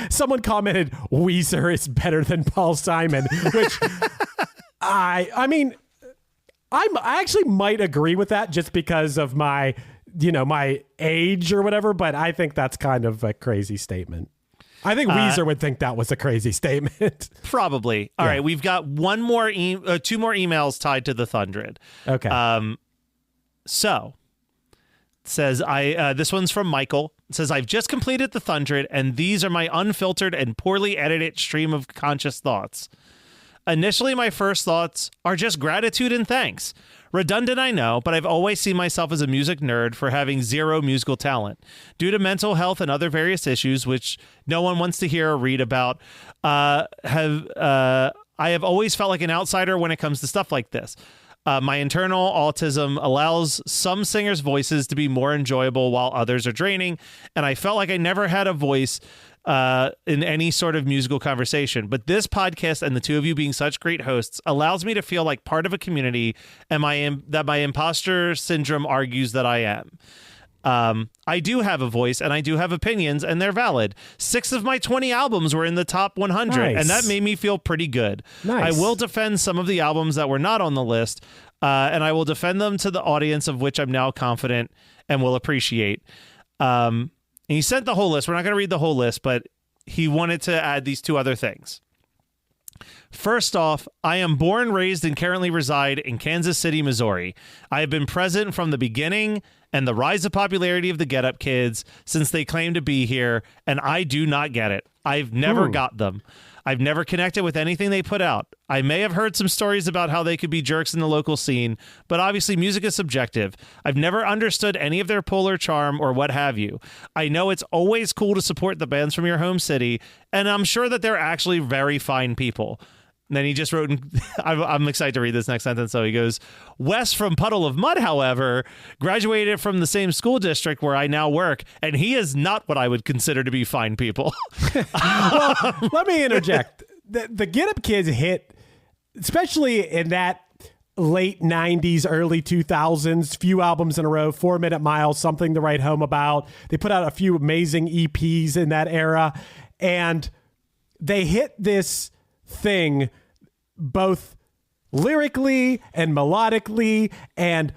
Someone commented Weezer is better than Paul Simon, which I mean, I actually might agree with that just because of my age or whatever, but I think that's kind of a crazy statement. I think Weezer would think that was a crazy statement. Probably. All right, we've got two more emails tied to the Thundred. Okay. So it says this one's from Michael. It says, I've just completed the Thundred, and these are my unfiltered and poorly edited stream of conscious thoughts. Initially, my first thoughts are just gratitude and thanks. Redundant, I know, but I've always seen myself as a music nerd for having zero musical talent. Due to mental health and other various issues, which no one wants to hear or read about, I have always felt like an outsider when it comes to stuff like this. My internal autism allows some singers' voices to be more enjoyable while others are draining, and I felt like I never had a voice in any sort of musical conversation. But this podcast and the two of you being such great hosts allows me to feel like part of a community, and that my imposter syndrome argues that I am. I do have a voice and I do have opinions, and they're valid. 6 of my 20 albums were in the top 100, nice. And that made me feel pretty good. Nice. I will defend some of the albums that were not on the list, and I will defend them to the audience of which I'm now confident and will appreciate. And he sent the whole list. We're not going to read the whole list, but he wanted to add these 2 other things. First off, I am born, raised, and currently reside in Kansas City, Missouri. I have been present from the beginning and the rise of popularity of the Get Up Kids since they claim to be here, and I do not get it. I've never got them. I've never connected with anything they put out. I may have heard some stories about how they could be jerks in the local scene, but obviously music is subjective. I've never understood any of their pull or charm or what have you. I know it's always cool to support the bands from your home city, and I'm sure that they're actually very fine people. And then he just wrote, I'm excited to read this next sentence. So he goes, Wes from Puddle of Mud, however, graduated from the same school district where I now work, and he is not what I would consider to be fine people. Well, let me interject. The Get Up Kids hit, especially in that late 90s, early 2000s, few albums in a row, 4 Minute Mile, Something to Write Home About. They put out a few amazing EPs in that era, and they hit this thing both lyrically and melodically and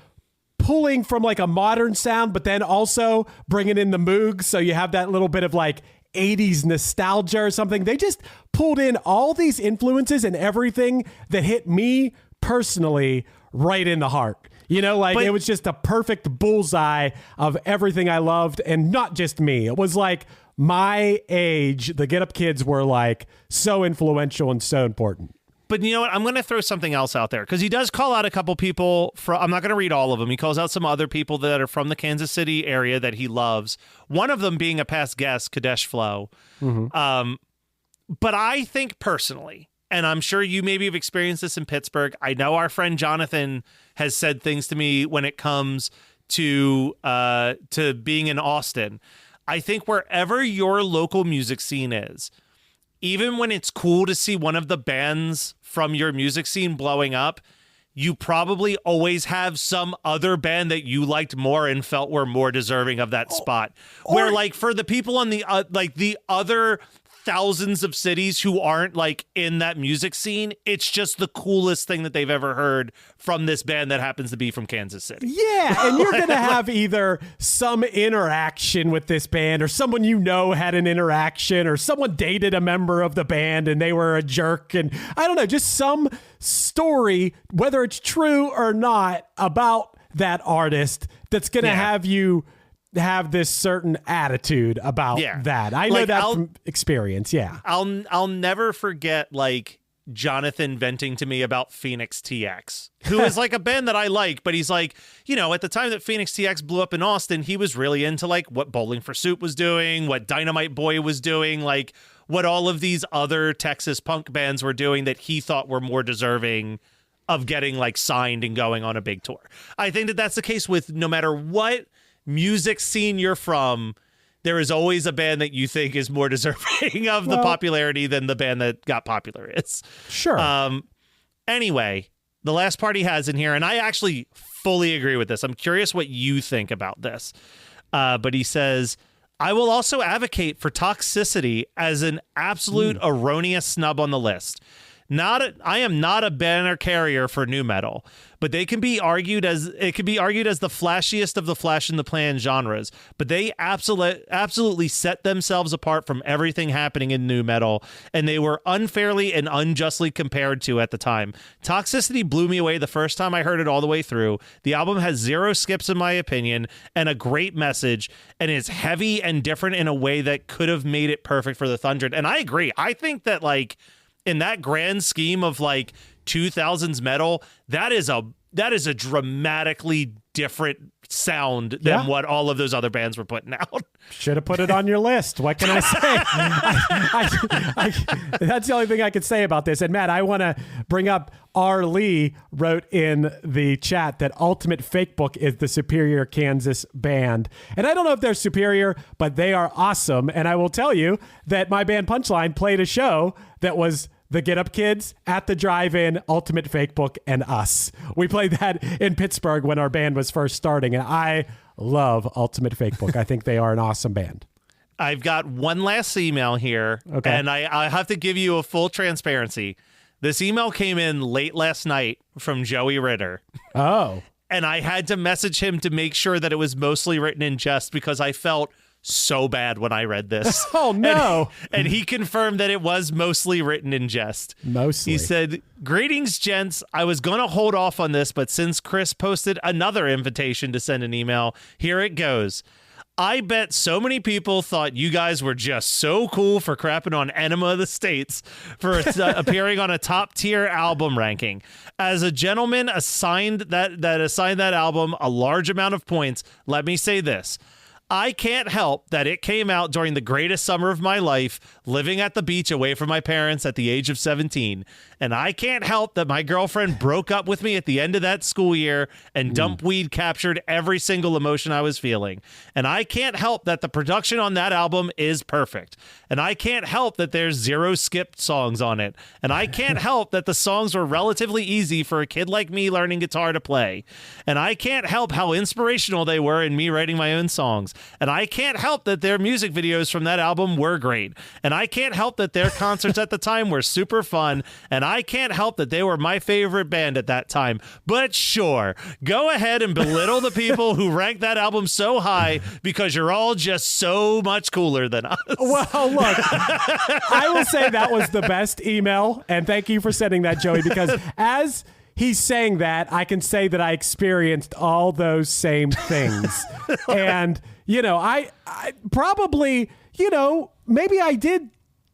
pulling from like a modern sound, but then also bringing in the Moogs. So you have that little bit of like 80s nostalgia or something. They just pulled in all these influences and everything that hit me personally right in the heart. It was just a perfect bullseye of everything I loved, and not just me. It was like my age, the Get Up Kids were like so influential and so important. But you know what? I'm going to throw something else out there, because he does call out a couple people I'm not going to read all of them. He calls out some other people that are from the Kansas City area that he loves. One of them being a past guest, Kadesh Flow. Mm-hmm. But I think personally, and I'm sure you maybe have experienced this in Pittsburgh, I know our friend Jonathan has said things to me when it comes to being in Austin. I think wherever your local music scene is, even when it's cool to see one of the bands from your music scene blowing up, you probably always have some other band that you liked more and felt were more deserving of that spot. Where like for the people on the the other thousands of cities who aren't like in that music scene, it's just the coolest thing that they've ever heard from this band that happens to be from Kansas City. Yeah, and you're going to have either some interaction with this band, or someone had an interaction, or someone dated a member of the band and they were a jerk, and I don't know, just some story, whether it's true or not, about that artist that's going to have you have this certain attitude about that. I know that from experience. Yeah. I'll never forget like Jonathan venting to me about Phoenix TX, who is like a band that I like, but he's like, at the time that Phoenix TX blew up in Austin, he was really into like what Bowling for Soup was doing, what Dynamite Boy was doing, like what all of these other Texas punk bands were doing that he thought were more deserving of getting like signed and going on a big tour. I think that that's the case with no matter what music scene you're from, there is always a band that you think is more deserving of the popularity than the band that got popular is. Sure. Anyway, the last part he has in here, and I actually fully agree with this. I'm curious what you think about this. But he says, I will also advocate for Toxicity as an absolute erroneous snub on the list. I am not a banner carrier for nu metal, but it can be argued as the flashiest of the flash in the pan genres. But they absolutely set themselves apart from everything happening in nu metal, and they were unfairly and unjustly compared to at the time. Toxicity blew me away the first time I heard it all the way through. The album has 0 skips in my opinion, and a great message, and is heavy and different in a way that could have made it perfect for the Thundred. And I agree. I think that like, in that grand scheme of like 2000s metal, that is a dramatically different sound than what all of those other bands were putting out. Should have put it on your list. What can I say? That's the only thing I could say about this. And Matt, I want to bring up R. Lee wrote in the chat that Ultimate Fake Book is the superior Kansas band. And I don't know if they're superior, but they are awesome. And I will tell you that my band Punchline played a show that was the Get Up Kids at the Drive-In, Ultimate Fake Book, and us. We played that in Pittsburgh when our band was first starting, and I love Ultimate Fake Book. I think they are an awesome band. I've got one last email here, and I have to give you a full transparency. This email came in late last night from Joey Ritter. Oh. And I had to message him to make sure that it was mostly written in jest because I felt so bad when I read this. Oh, no. And he confirmed that it was mostly written in jest. Mostly. He said, "Greetings, gents. I was going to hold off on this, but since Chris posted another invitation to send an email, here it goes. I bet so many people thought you guys were just so cool for crapping on Enema of the States for appearing on a top tier album ranking. As a gentleman assigned that album a large amount of points, let me say this. I can't help that it came out during the greatest summer of my life, living at the beach away from my parents at the age of 17. And I can't help that my girlfriend broke up with me at the end of that school year, and Dump Weed captured every single emotion I was feeling. And I can't help that the production on that album is perfect. And I can't help that there's 0 skipped songs on it. And I can't help that the songs were relatively easy for a kid like me learning guitar to play. And I can't help how inspirational they were in me writing my own songs. And I can't help that their music videos from that album were great. And I can't help that their concerts at the time were super fun. And I can't help that they were my favorite band at that time. But sure, go ahead and belittle the people who ranked that album so high because you're all just so much cooler than us." Well, look, I will say that was the best email. And thank you for sending that, Joey, because as he's saying that, I can say that I experienced all those same things. And, you know, I probably, you know, maybe I did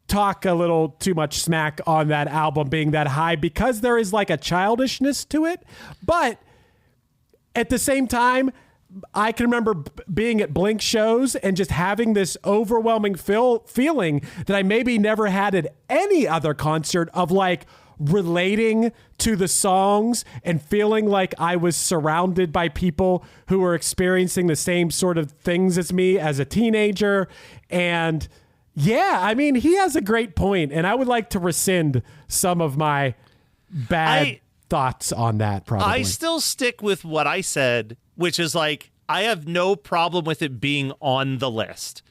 talk a little too much smack on that album being that high because there is like a childishness to it. But at the same time, I can remember being at Blink shows and just having this overwhelming feeling that I maybe never had at any other concert of like relating to the songs and feeling like I was surrounded by people who were experiencing the same sort of things as me as a teenager. And yeah, I mean, he has a great point, and I would like to rescind some of my bad thoughts on that, probably. I still stick with what I said, which is like, I have no problem with it being on the list.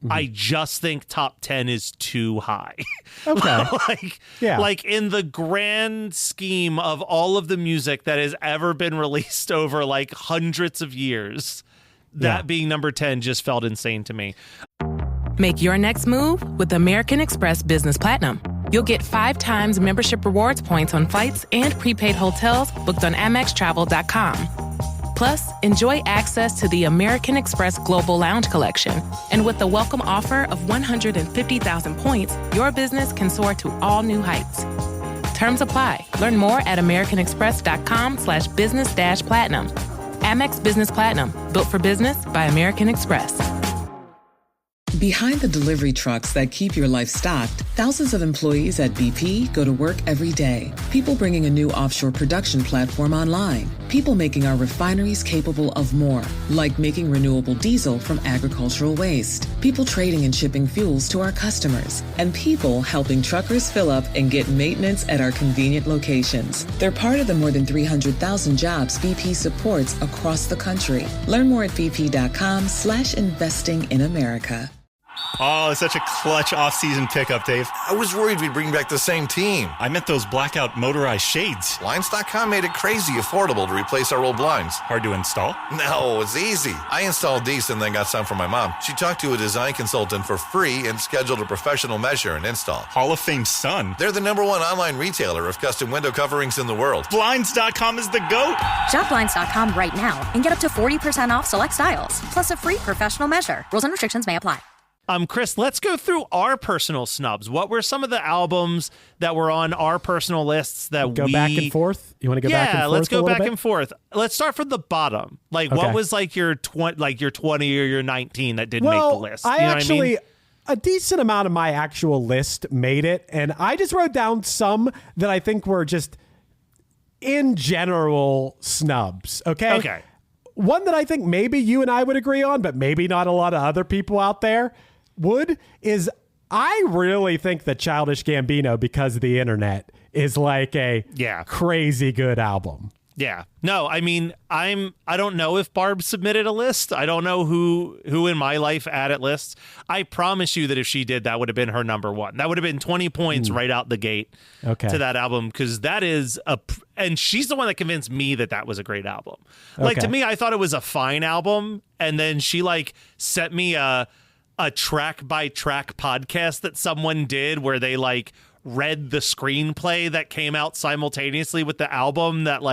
Mm-hmm. I just think top 10 is too high. Okay. Like in the grand scheme of all of the music that has ever been released over like hundreds of years, that being number 10 just felt insane to me. Make your next move with American Express Business Platinum. You'll get 5 times membership rewards points on flights and prepaid hotels booked on AmexTravel.com. Plus, enjoy access to the American Express Global Lounge Collection. And with the welcome offer of 150,000 points, your business can soar to all new heights. Terms apply. Learn more at americanexpress.com/business-platinum. Amex Business Platinum. Built for business by American Express. Behind the delivery trucks that keep your life stocked, thousands of employees at BP go to work every day. People bringing a new offshore production platform online. People making our refineries capable of more, like making renewable diesel from agricultural waste. People trading and shipping fuels to our customers. And people helping truckers fill up and get maintenance at our convenient locations. They're part of the more than 300,000 jobs BP supports across the country. Learn more at bp.com/investing in America. Oh, it's such a clutch off-season pickup, Dave. I was worried we'd bring back the same team. I meant those blackout motorized shades. Blinds.com made it crazy affordable to replace our old blinds. Hard to install? No, it's easy. I installed these and then got some for my mom. She talked to a design consultant for free and scheduled a professional measure and install. Hall of Fame son. They're the #1 online retailer of custom window coverings in the world. Blinds.com is the GOAT. Shop Blinds.com right now and get up to 40% off select styles, plus a free professional measure. Rules and restrictions may apply. Chris, let's go through our personal snubs. What were some of the albums that were on our personal lists that go back and forth? You want to go back and forth? Yeah, let's go back bit? and forth. Let's start from the bottom. Like, okay. What was like your 20 or your 19 that didn't make the list? You know I mean? A decent amount of my actual list made it, and I just wrote down some that I think were just in general snubs. Okay. Okay. One that I think maybe you and I would agree on, but maybe not a lot of other people out there would, is I really think that Childish Gambino, Because of the Internet, is like a crazy good album. Yeah. No, I mean, I don't know if Barb submitted a list. I don't know who in my life added lists. I promise you that if she did, that would have been her #1. That would have been 20 points right out the gate to that album, because that is and she's the one that convinced me that was a great album. Like, to me, I thought it was a fine album, and then she sent me a track by track podcast that someone did where they read the screenplay that came out simultaneously with the album that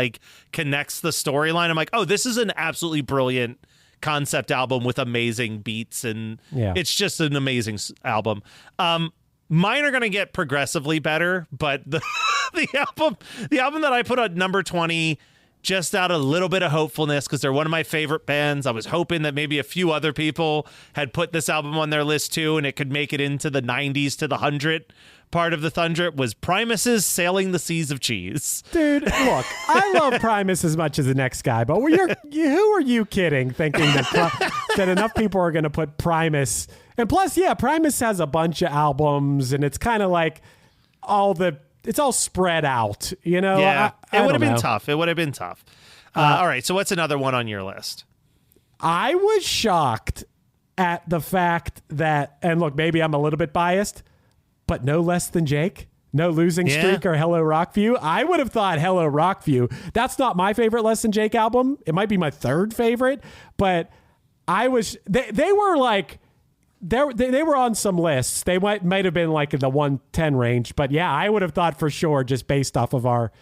connects the storyline. I'm like, oh, this is an absolutely brilliant concept album with amazing beats, and it's just an amazing album. Mine are going to get progressively better, but the album that I put on number 20, just out of a little bit of hopefulness, because they're one of my favorite bands. I was hoping that maybe a few other people had put this album on their list too, and it could make it into the 90s to the 100 part of the Thundred, was Primus's Sailing the Seas of Cheese. Dude, look, I love Primus as much as the next guy, but who are you kidding thinking that enough people are going to put Primus? And plus, Primus has a bunch of albums, and it's kind of like it's all spread out, you know? Yeah, it would have been tough. It would have been tough. All right, so what's another one on your list? I was shocked at the fact that, and look, maybe I'm a little bit biased, but No Less Than Jake, No Losing Streak, or Hello Rockview. I would have thought Hello Rockview. That's not my favorite Less Than Jake album. It might be my third favorite, but they were like, They were on some lists. They might have been in the 110 range, but I would have thought for sure, just based off of our,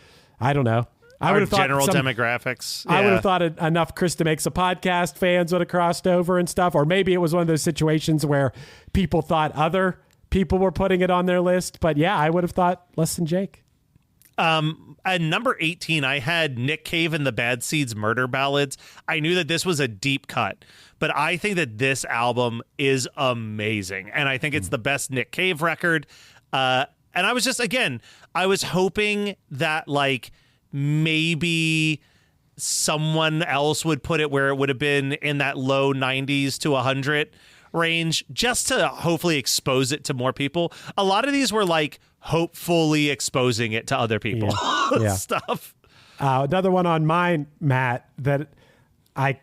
I don't know. I would have thought general demographics. I would have thought enough Krista Makes a Podcast fans would have crossed over and stuff, or maybe it was one of those situations where people thought other people were putting it on their list. But I would have thought Less Than Jake. At number 18, I had Nick Cave and the Bad Seeds Murder Ballads. I knew that this was a deep cut, but I think that this album is amazing, and I think it's the best Nick Cave record. And I was just, again, I was hoping that maybe someone else would put it where it would have been in that low 90s to 100 range, just to hopefully expose it to more people. A lot of these were hopefully exposing it to other people. Stuff. Another one on mine, Matt, that I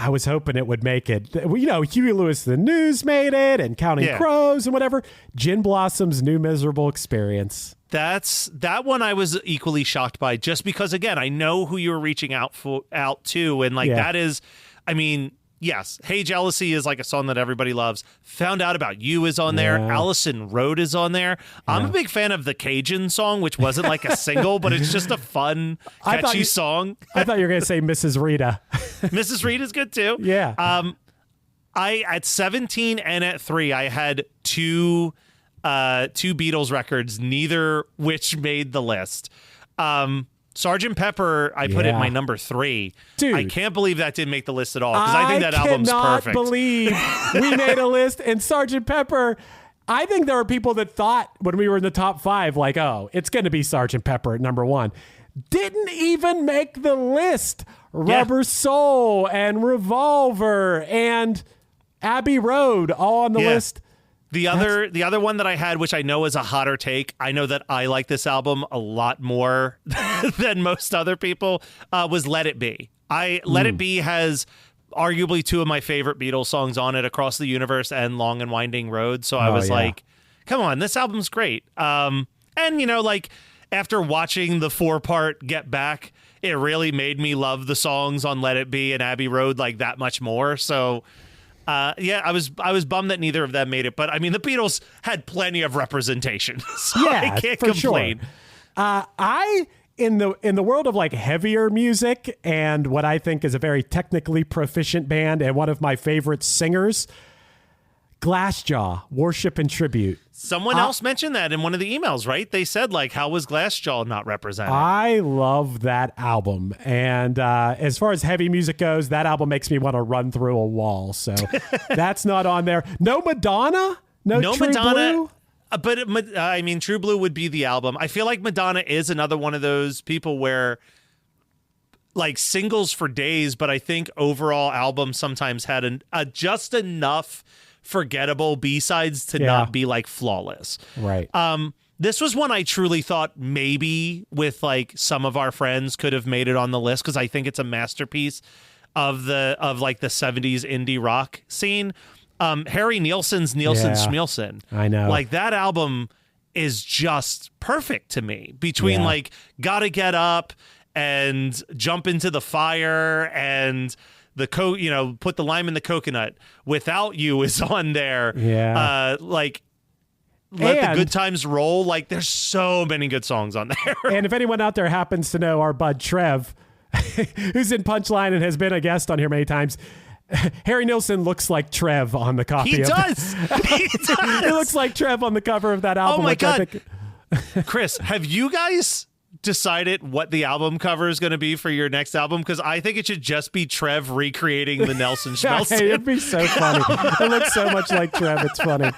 was hoping it would make it. Huey Lewis the News made it, and Counting Crows and whatever. Gin Blossom's New Miserable Experience. That one I was equally shocked by, just because, again, I know who you were reaching out to, and that is, I mean, yes, Hey Jealousy is a song that everybody loves. Found Out About You is on there. Allison Road is on there. I'm a big fan of the Cajun song, which wasn't a single, but it's just a fun, catchy song. I thought you were going to say Mrs. Rita. Mrs. Rita is good too. Yeah. I at 17 and at 3, I had two Beatles records, neither which made the list. Sgt. Pepper, I put it in my number 3. Dude. I can't believe that didn't make the list at all because I think that album's perfect. I cannot believe we made a list and Sgt. Pepper. I think there were people that thought when we were in the top 5, like, oh, it's going to be Sgt. Pepper at number 1. Didn't even make the list. Rubber Soul and Revolver and Abbey Road all on the list. The other one that I had, which I know is a hotter take, I know that I like this album a lot more than most other people, was Let It Be. Let It Be has arguably 2 of my favorite Beatles songs on it, Across the Universe and Long and Winding Road. So I was like, come on, this album's great. And, like, after watching the 4-part Get Back, it really made me love the songs on Let It Be and Abbey Road like that much more. So... I was bummed that neither of them made it, but I mean the Beatles had plenty of representation, so I can't complain. Sure. In the world of like heavier music and what I think is a very technically proficient band and one of my favorite singers, Glassjaw, Worship and Tribute. Someone else mentioned that in one of the emails, right? They said, like, how was Glassjaw not represented? I love that album. And as far as heavy music goes, that album makes me want to run through a wall. So that's not on there. No Madonna? No True Madonna. Blue? But, I mean, True Blue would be the album. I feel like Madonna is another one of those people where, like, singles for days, but I think overall albums sometimes had just enough forgettable B-sides to not be like flawless. Right. This was one I truly thought maybe with like some of our friends could have made it on the list because I think it's a masterpiece of like the 70s indie rock scene. Harry Nilsson's Schmielsen. I know. Like that album is just perfect to me between like Gotta Get Up and Jump Into the Fire and put the lime in the coconut. Without You is on there. Yeah. Let the Good Times Roll. Like, there's so many good songs on there. And if anyone out there happens to know our bud Trev, who's in Punchline and has been a guest on here many times, Harry Nilsson looks like Trev on the copy. He does. He does. He looks like Trev on the cover of that album. Oh my God. Chris, have you guys decided what the album cover is going to be for your next album? Because I think it should just be Trev recreating the Nelson Schmelson. It'd be so funny. It looks so much like Trev. It's funny.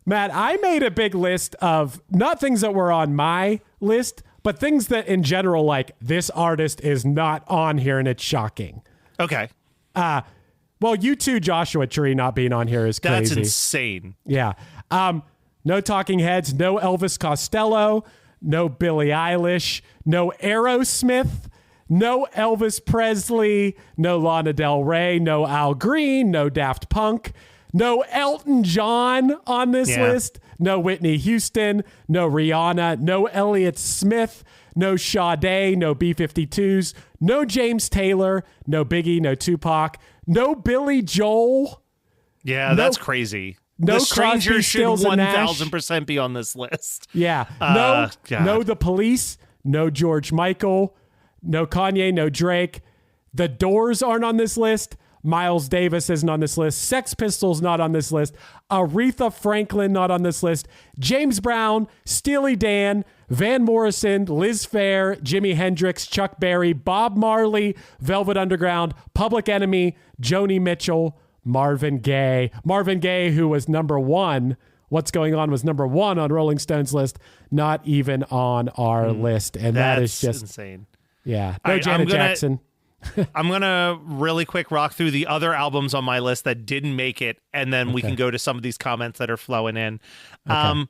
Matt, I made a big list of not things that were on my list, but things that in general, like this artist is not on here and it's shocking. Okay. Well, you too, Joshua Tree not being on here is crazy. That's insane. Yeah. No Talking Heads, no Elvis Costello, no Billie Eilish, no Aerosmith, no Elvis Presley, no Lana Del Rey, no Al Green, no Daft Punk, no Elton John on this list, no Whitney Houston, no Rihanna, no Elliott Smith, no Sade, no B-52s, no James Taylor, no Biggie, no Tupac, no Billy Joel. Yeah, that's crazy. No The Stranger Crosby, should Stills, and Nash. 1,000% be on this list. Yeah. God. No The Police, no George Michael, no Kanye, no Drake. The Doors aren't on this list. Miles Davis isn't on this list. Sex Pistols not on this list. Aretha Franklin not on this list. James Brown, Steely Dan, Van Morrison, Liz Phair, Jimi Hendrix, Chuck Berry, Bob Marley, Velvet Underground, Public Enemy, Joni Mitchell, Marvin Gaye. Marvin Gaye, who was number 1. What's Going On was number 1 on Rolling Stone's list, not even on our list. And that is just insane. Yeah. No Janet Jackson. I'm going to really quick rock through the other albums on my list that didn't make it, and then we can go to some of these comments that are flowing in. Okay.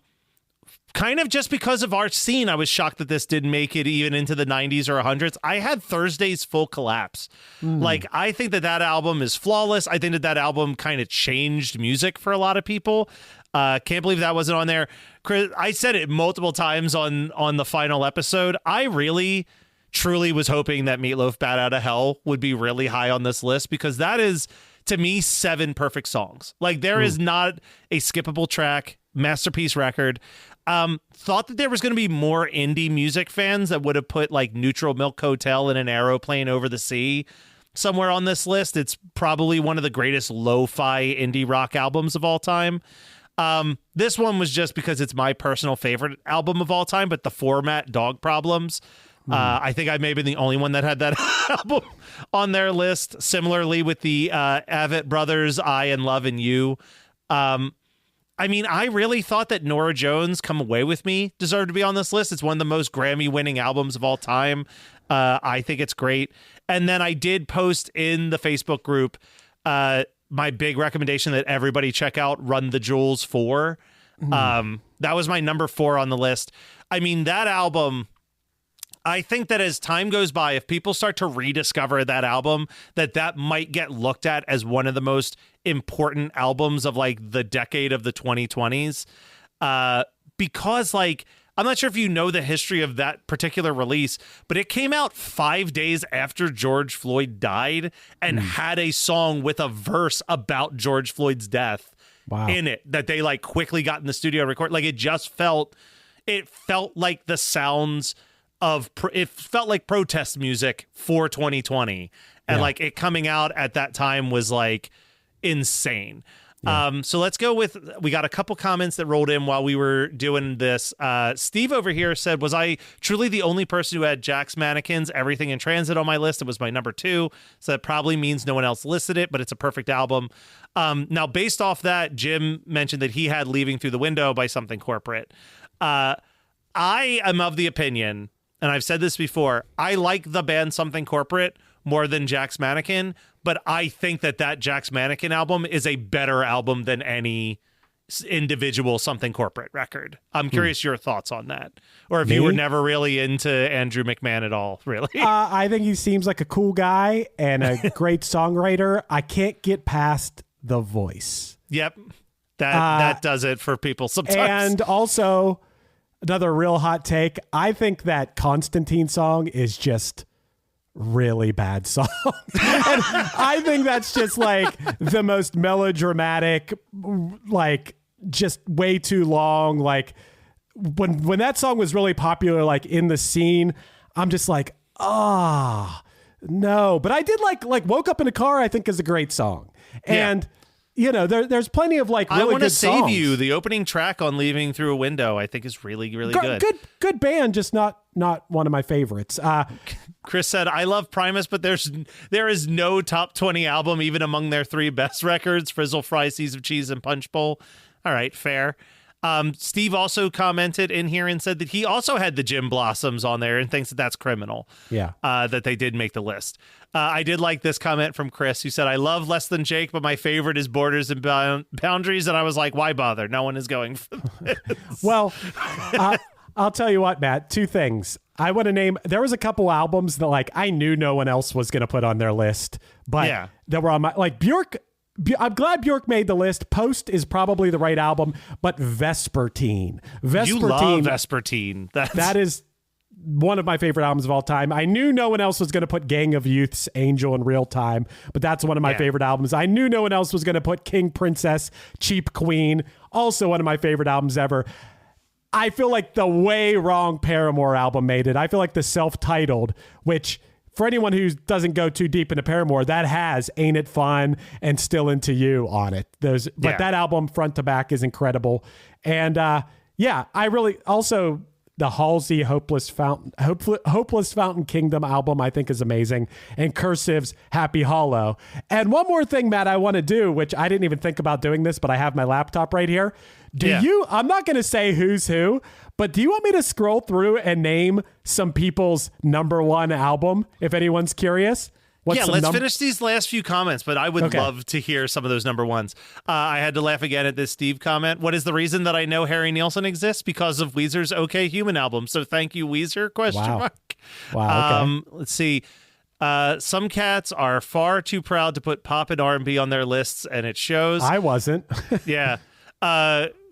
Kind of just because of our scene, I was shocked that this didn't make it even into the 90s or 100s. I had Thursday's Full Collapse. Like, I think that album is flawless. I think that album kind of changed music for a lot of people. Can't believe that wasn't on there. Chris, I said it multiple times on the final episode. I really truly was hoping that Meatloaf Bat Out of Hell would be really high on this list because that is, to me, 7 perfect songs. Like, there is not a skippable track, masterpiece record. Thought that there was going to be more indie music fans that would have put like Neutral Milk Hotel and An Aeroplane Over the Sea somewhere on this list. It's probably one of the greatest lo-fi indie rock albums of all time. This one was just because it's my personal favorite album of all time, but the format, Dog Problems, I think I may have been the only one that had that album on their list. Similarly with the Avett Brothers, I and Love and You. I mean, I really thought that Norah Jones' Come Away With Me deserved to be on this list. It's one of the most Grammy-winning albums of all time. I think it's great. And then I did post in the Facebook group my big recommendation that everybody check out Run the Jewels 4. That was my number 4 on the list. I mean, that album... I think that as time goes by, if people start to rediscover that album, that might get looked at as one of the most important albums of like the decade of the 2020s. Because like, I'm not sure if you know the history of that particular release, but it came out 5 days after George Floyd died and had a song with a verse about George Floyd's death in it that they like quickly got in the studio and recorded. Like it felt like the sounds it felt like protest music for 2020, and like it coming out at that time was like insane. So let's go with, we got a couple comments that rolled in while we were doing this. Steve over here said, was I truly the only person who had Jack's Mannequins, Everything in Transit on my list? It was my number 2. So that probably means no one else listed it, but it's a perfect album. Now based off that, Jim mentioned that he had Leaving Through the Window by Something Corporate. I am of the opinion, and I've said this before, I like the band Something Corporate more than Jack's Mannequin, but I think that Jack's Mannequin album is a better album than any individual Something Corporate record. I'm curious your thoughts on that, or if you were never really into Andrew McMahon at all, really. I think he seems like a cool guy and a great songwriter. I can't get past the voice. Yep. That does it for people sometimes. And also... another real hot take. I think that Constantine song is just really bad song. And I think that's just like the most melodramatic, like just way too long. Like when that song was really popular, like in the scene, I'm just like, no. But I did like Woke Up in a Car, I think is a great song. And you know, there's plenty of like really I Want to good Save songs. You, the opening track on Leaving Through a Window, I think is really, really good. Good band, just not one of my favorites. Chris said, I love Primus, but there is no top 20 album even among their 3 best records, Frizzle Fry, Seas of Cheese, and Punch Bowl. All right, fair. Steve also commented in here and said that he also had the Jim Blossoms on there and thinks that that's criminal. Yeah. That they did make the list. I did like this comment from Chris, who said, I love Less Than Jake, but my favorite is Borders and Boundaries. And I was like, why bother? No one is going for this. Well, I'll tell you what, Matt, 2 things. I want to name, there was a couple albums that like I knew no one else was going to put on their list, but that were on my, like Bjork. I'm glad Bjork made the list. Post is probably the right album, but Vespertine. You love Vespertine. That is one of my favorite albums of all time. I knew no one else was going to put Gang of Youth's Angel in Real Time, but that's one of my favorite albums. I knew no one else was going to put King Princess, Cheap Queen, also one of my favorite albums ever. I feel like the way wrong Paramore album made it. I feel like the self-titled, which... for anyone who doesn't go too deep into Paramore, that has Ain't It Fun and Still Into You on it. But that album front to back is incredible. And I really also the Halsey Hopeless Fountain Kingdom album I think is amazing, and Cursive's Happy Hollow. And one more thing, Matt, I want to do, which I didn't even think about doing this, but I have my laptop right here. I'm not going to say who's who, but do you want me to scroll through and name some people's number 1 album, if anyone's curious? Let's finish these last few comments, but I would love to hear some of those number 1s. I had to laugh again at this Steve comment. What is the reason that I know Harry Nilsson exists? Because of Weezer's OK Human album. So thank you, Weezer? ? Wow. Okay. Let's see. Some cats are far too proud to put pop and R&B on their lists, and it shows. I wasn't. Yeah.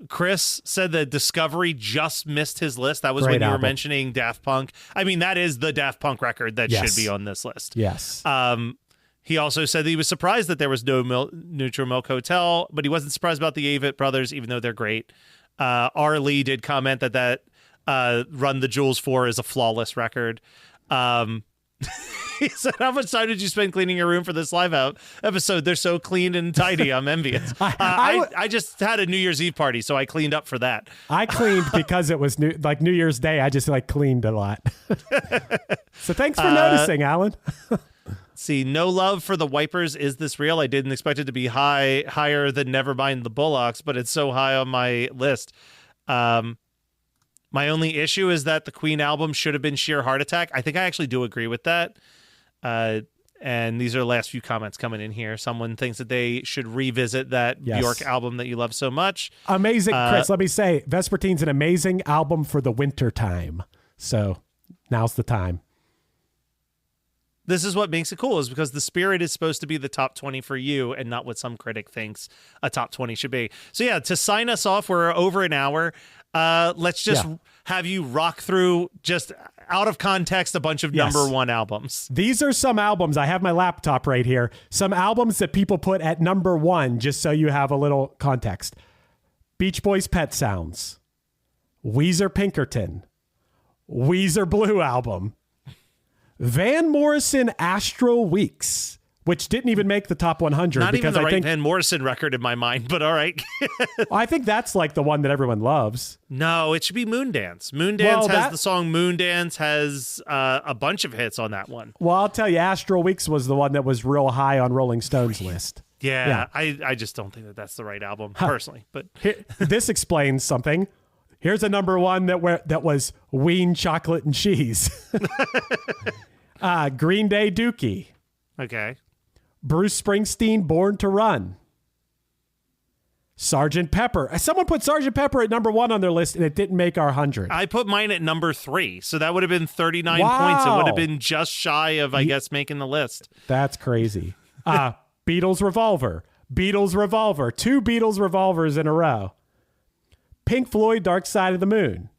Chris said that Discovery just missed his list. That was Great when you album. were mentioning Daft Punk. I mean, that is the Daft Punk record that should be on this list. Yes. He also said that he was surprised that there was no Neutral Milk Hotel, but he wasn't surprised about the Avett Brothers, even though they're great. R. Lee did comment that Run the Jewels 4 is a flawless record. He said, how much time did you spend cleaning your room for this live episode? They're so clean and tidy. I'm envious. I just had a New Year's Eve party, so I cleaned up for that. I cleaned because it was New Year's Day. I just cleaned a lot. So thanks for noticing, Alan. See, no love for the wipers. Is this real? I didn't expect it to be higher than Nevermind the Bullocks, but it's so high on my list. My only issue is that the Queen album should have been Sheer Heart Attack. I think I actually do agree with that. And these are the last few comments coming in here. Someone thinks that they should revisit that Bjork album that you love so much. Amazing, Chris. Let me say, Vespertine's an amazing album for the winter time. So now's the time. This is what makes it cool, is because the spirit is supposed to be the top 20 for you and not what some critic thinks a top 20 should be. So yeah, to sign us off, we're over an hour. Let's just have you rock through, just out of context, a bunch of number one albums. These are some albums. I have my laptop right here. Some albums that people put at number one, just so you have a little context. Beach Boys' Pet Sounds, Weezer Pinkerton, Weezer Blue Album, Van Morrison Astral Weeks, which didn't even make the top 100. Not because even the I think Van Morrison record in my mind, but all right. I think that's like the one that everyone loves. No, it should be Moondance. Moondance has the song Moondance, has a bunch of hits on that one. Well, I'll tell you, Astral Weeks was the one that was real high on Rolling Stone's list. Yeah. I just don't think that that's the right album, personally. But this explains something. Here's a number one that was Ween Chocolate and Cheese. Green Day Dookie. Okay. Bruce Springsteen, Born to Run. Sgt. Pepper. Someone put Sgt. Pepper at number one on their list, and it didn't make our 100. I put mine at number 3, so that would have been 39 points. It would have been just shy of, I guess, making the list. That's crazy. Beatles Revolver. Beatles Revolver. 2 Beatles Revolvers in a row. Pink Floyd, Dark Side of the Moon.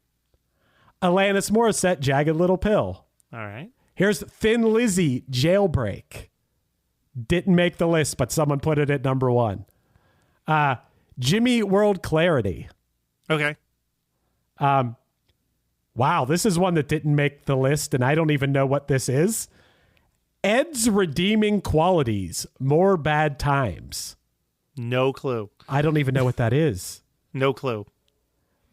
Alanis Morissette, Jagged Little Pill. All right. Here's Thin Lizzy, Jailbreak. Didn't make the list, but someone put it at number one. Jimmy World Clarity. Okay. Wow, this is one that didn't make the list, and I don't even know what this is. Ed's Redeeming Qualities, More Bad Times. No clue. I don't even know what that is. No clue.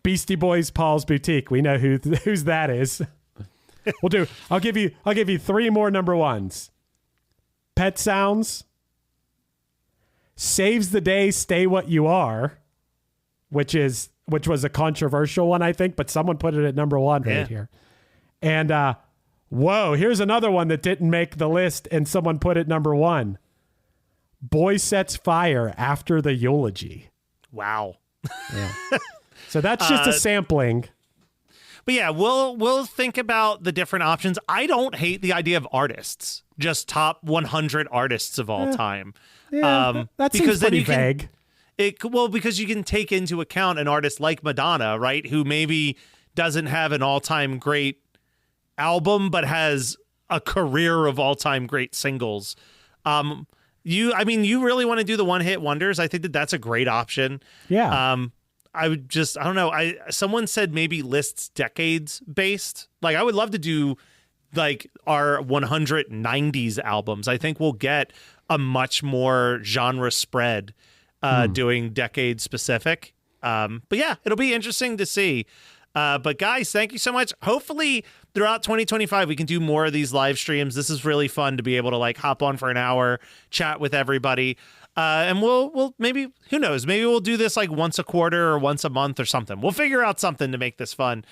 Beastie Boys, Paul's Boutique. We know whose that is. I'll give you 3 more number ones. Pet Sounds, Saves the Day, Stay What You Are, which was a controversial one, I think, but someone put it at number one right here. And whoa, here's another one that didn't make the list, and someone put it number one. Boy Sets Fire, After the Eulogy. Wow. Yeah. So that's just a sampling. But yeah, we'll think about the different options. I don't hate the idea of artists, just top 100 artists of all time. Yeah, that seems pretty vague. Because you can take into account an artist like Madonna, right, who maybe doesn't have an all-time great album, but has a career of all-time great singles. You really want to do the one-hit wonders? I think that's a great option. Yeah. I don't know. Someone said maybe lists decades based. Like, I would love to do like our 190s albums. I think we'll get a much more genre spread doing decade specific. But yeah, it'll be interesting to see. But guys, thank you so much. Hopefully throughout 2025, we can do more of these live streams. This is really fun to be able to like hop on for an hour, chat with everybody. And we'll maybe, who knows, maybe we'll do this like once a quarter or once a month or something. We'll figure out something to make this fun.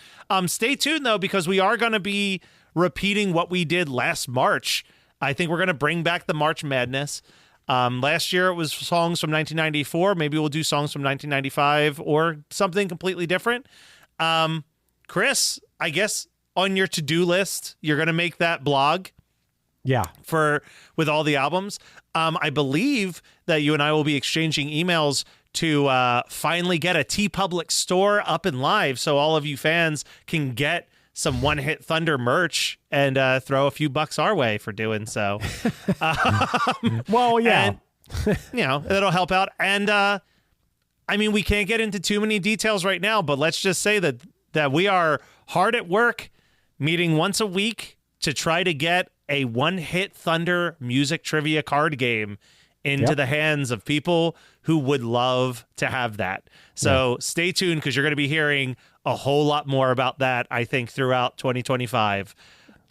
Stay tuned though, because we are going to be repeating what we did last March. I think we're going to bring back the March Madness. Last year it was songs from 1994. Maybe we'll do songs from 1995 or something completely different. Chris, I guess on your to-do list, you're going to make that blog. Yeah. With all the albums. I believe that you and I will be exchanging emails to finally get a TeePublic store up and live, so all of you fans can get some One Hit Thunder merch and throw a few bucks our way for doing so. Well, yeah. And, that'll help out. And we can't get into too many details right now, but let's just say that we are hard at work, meeting once a week to try to get a one-hit Thunder music trivia card game into the hands of people who would love to have that. So stay tuned, because you're going to be hearing a whole lot more about that, I think, throughout 2025.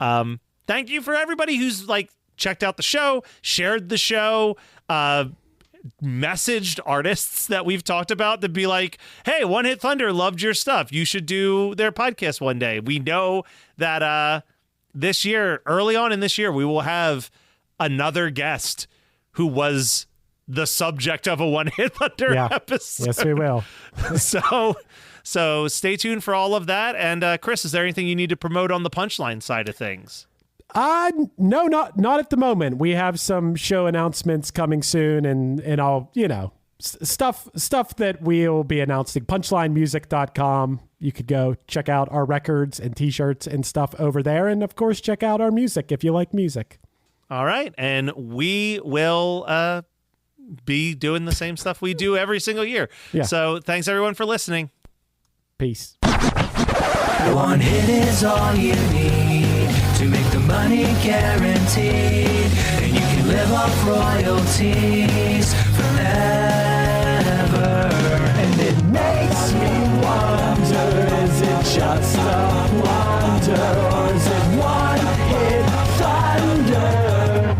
Thank you for everybody who's like checked out the show, shared the show, messaged artists that we've talked about to be like, hey, One Hit Thunder loved your stuff. You should do their podcast one day. We know that this year, early on in this year, we will have another guest who was the subject of a One Hit Thunder episode. Yes, we will. So stay tuned for all of that. And Chris, is there anything you need to promote on the Punchline side of things? No, not at the moment. We have some show announcements coming soon, and I'll, stuff that we'll be announcing. punchlinemusic.com. You could go check out our records and t-shirts and stuff over there. And of course, check out our music if you like music. All right. And we will be doing the same stuff we do every single year. Yeah. So thanks everyone for listening. Peace. One hit is all you need to make the money guaranteed, and you can live off royalties forever. And it makes me wonder, is it just a wonder, or is it one hit thunder?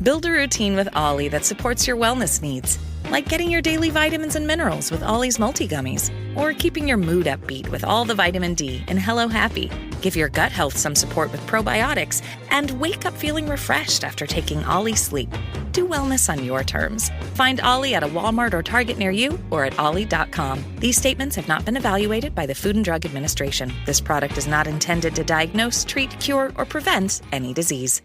Build a routine with Ollie that supports your wellness needs, like getting your daily vitamins and minerals with Ollie's multi-gummies, or keeping your mood upbeat with all the vitamin D in Hello Happy. Give your gut health some support with probiotics, and wake up feeling refreshed after taking Ollie Sleep. Do wellness on your terms. Find Ollie at a Walmart or Target near you, or at ollie.com. These statements have not been evaluated by the Food and Drug Administration. This product is not intended to diagnose, treat, cure, or prevent any disease.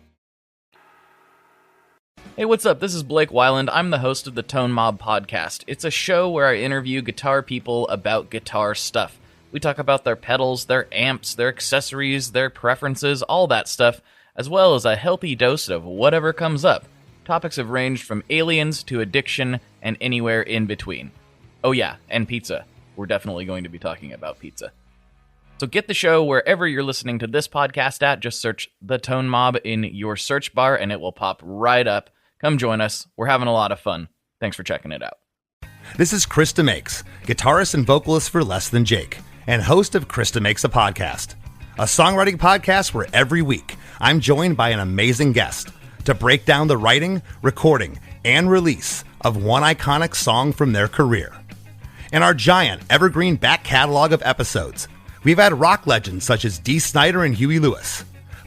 Hey, what's up? This is Blake Weiland. I'm the host of the Tone Mob Podcast. It's a show where I interview guitar people about guitar stuff. We talk about their pedals, their amps, their accessories, their preferences, all that stuff, as well as a healthy dose of whatever comes up. Topics have ranged from aliens to addiction and anywhere in between. Oh yeah, and pizza. We're definitely going to be talking about pizza. So get the show wherever you're listening to this podcast at. Just search The Tone Mob in your search bar and it will pop right up. Come join us. We're having a lot of fun. Thanks for checking it out. This is Krista Makes, guitarist and vocalist for Less Than Jake, and host of Krista Makes a Podcast, a songwriting podcast where every week I'm joined by an amazing guest to break down the writing, recording, and release of one iconic song from their career. In our giant evergreen back catalog of episodes, we've had rock legends such as Dee Snider and Huey Lewis,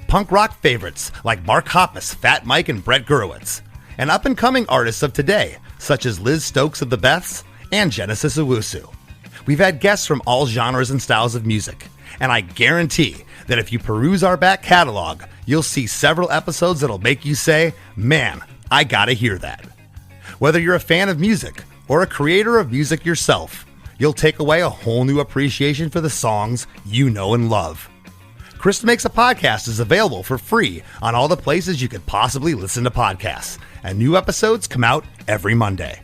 punk rock favorites like Mark Hoppus, Fat Mike, and Brett Gurewitz, and up-and-coming artists of today, such as Liz Stokes of the Beths and Genesis Owusu. We've had guests from all genres and styles of music, and I guarantee that if you peruse our back catalog, you'll see several episodes that'll make you say, man, I gotta hear that. Whether you're a fan of music or a creator of music yourself, you'll take away a whole new appreciation for the songs you know and love. Krista Makes a Podcast is available for free on all the places you could possibly listen to podcasts, and new episodes come out every Monday.